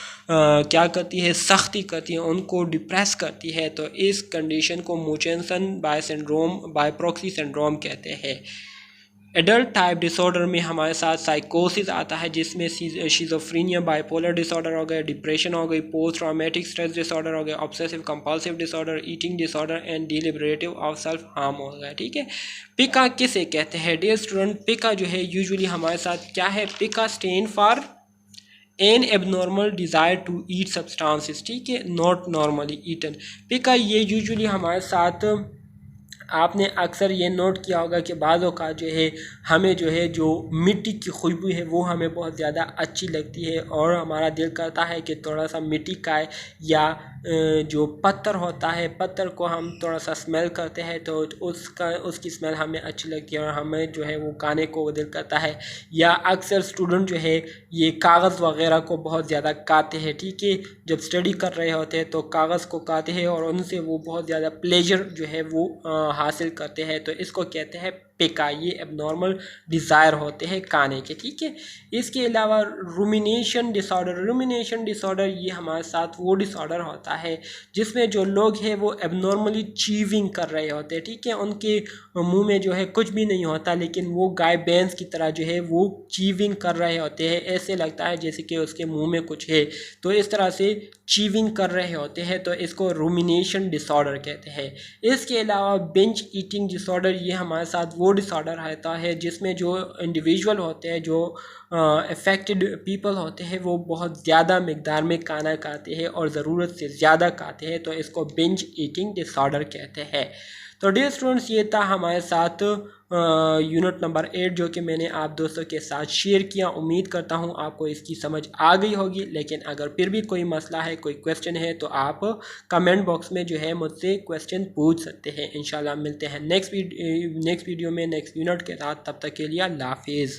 क्या करती है, सख्ती करती है, उनको डिप्रेस करती है। तो इस कंडीशन को मुचेंसन बाय प्रॉक्सी सिंड्रोम कहते हैं। एडल्ट टाइप डिसऑर्डर में हमारे साथ साइकोसिस आता है, जिसमें शिज़ोफ्रेनिया, बाइपोलर डिसऑर्डर हो गया, डिप्रेशन हो गई, पोस्ट ट्रॉमेटिक स्ट्रेस डिसऑर्डर हो गया, obsessive compulsive disorder, eating disorder and deliberative of self harm हो गया। ठीक है, पिका किसे कहते हैं डियर स्टूडेंट? पिका जो है यूजुअली हमारे साथ क्या है, pica stand for an abnormal desire to eat substances, ठीक है, नॉट नॉर्मली ईटन। पिका ये यूजुअली हमारे साथ आपने अक्सर ये नोट किया होगा कि बाज़ औक़ात जो है हमें जो है जो मिट्टी की खुशबू है वो हमें बहुत ज़्यादा अच्छी लगती है और हमारा दिल करता है कि थोड़ा सा मिट्टी का या जो पत्थर होता है, पत्थर को हम थोड़ा सा स्मेल करते हैं तो उसकी स्मेल हमें अच्छी लगती है और हमें जो है वो खाने को दिल करता है। या अक्सर स्टूडेंट जो है ये कागज़ वगैरह को बहुत ज़्यादा काटते हैं, ठीक है, जब स्टडी कर रहे होते हैं तो कागज़ को काटते हैं और उनसे वो बहुत ज़्यादा प्लेजर जो है वो हासिल करते हैं, तो इसको कहते हैं पिका। ये एबनॉर्मल डिज़ायर होते हैं खाने के, ठीक है। इसके अलावा रूमिनेशन डिसऑर्डर ये हमारे साथ वो डिसऑर्डर होता है जिसमें जो लोग हैं वो एबनॉर्मली चीविंग कर रहे होते हैं, ठीक है, उनके मुंह में जो है कुछ भी नहीं होता लेकिन वो गाय भैंस की तरह जो है वो चीविंग कर रहे होते हैं, ऐसे लगता है जैसे कि उसके मुंह में कुछ है, तो इस तरह से चीविंग कर रहे होते हैं, तो इसको रूमिनेशन डिसऑर्डर कहते हैं। इसके अलावा बिंज ईटिंग डिसऑर्डर ये हमारे साथ वो डिसऑर्डर रहता है जिसमें जो इंडिविजुअल होते हैं, जो अफेक्टेड पीपल होते हैं वो बहुत ज़्यादा मिकदार में खाना खाते हैं और ज़रूरत से ज़्यादा खाते हैं, तो इसको बिंज ईटिंग डिसऑर्डर कहते हैं। तो डियर स्टूडेंट्स ये था हमारे साथ यूनिट नंबर 8 जो कि मैंने आप दोस्तों के साथ शेयर किया। उम्मीद करता हूँ आपको इसकी समझ आ गई होगी, लेकिन अगर फिर भी कोई मसला है, कोई क्वेश्चन है तो आप कमेंट बॉक्स में जो है मुझसे क्वेश्चन पूछ सकते हैं। इंशाल्लाह मिलते हैं नेक्स्ट वीडियो में नेक्स्ट यूनिट के साथ, तब तक के लिए अल्लाह हाफिज़।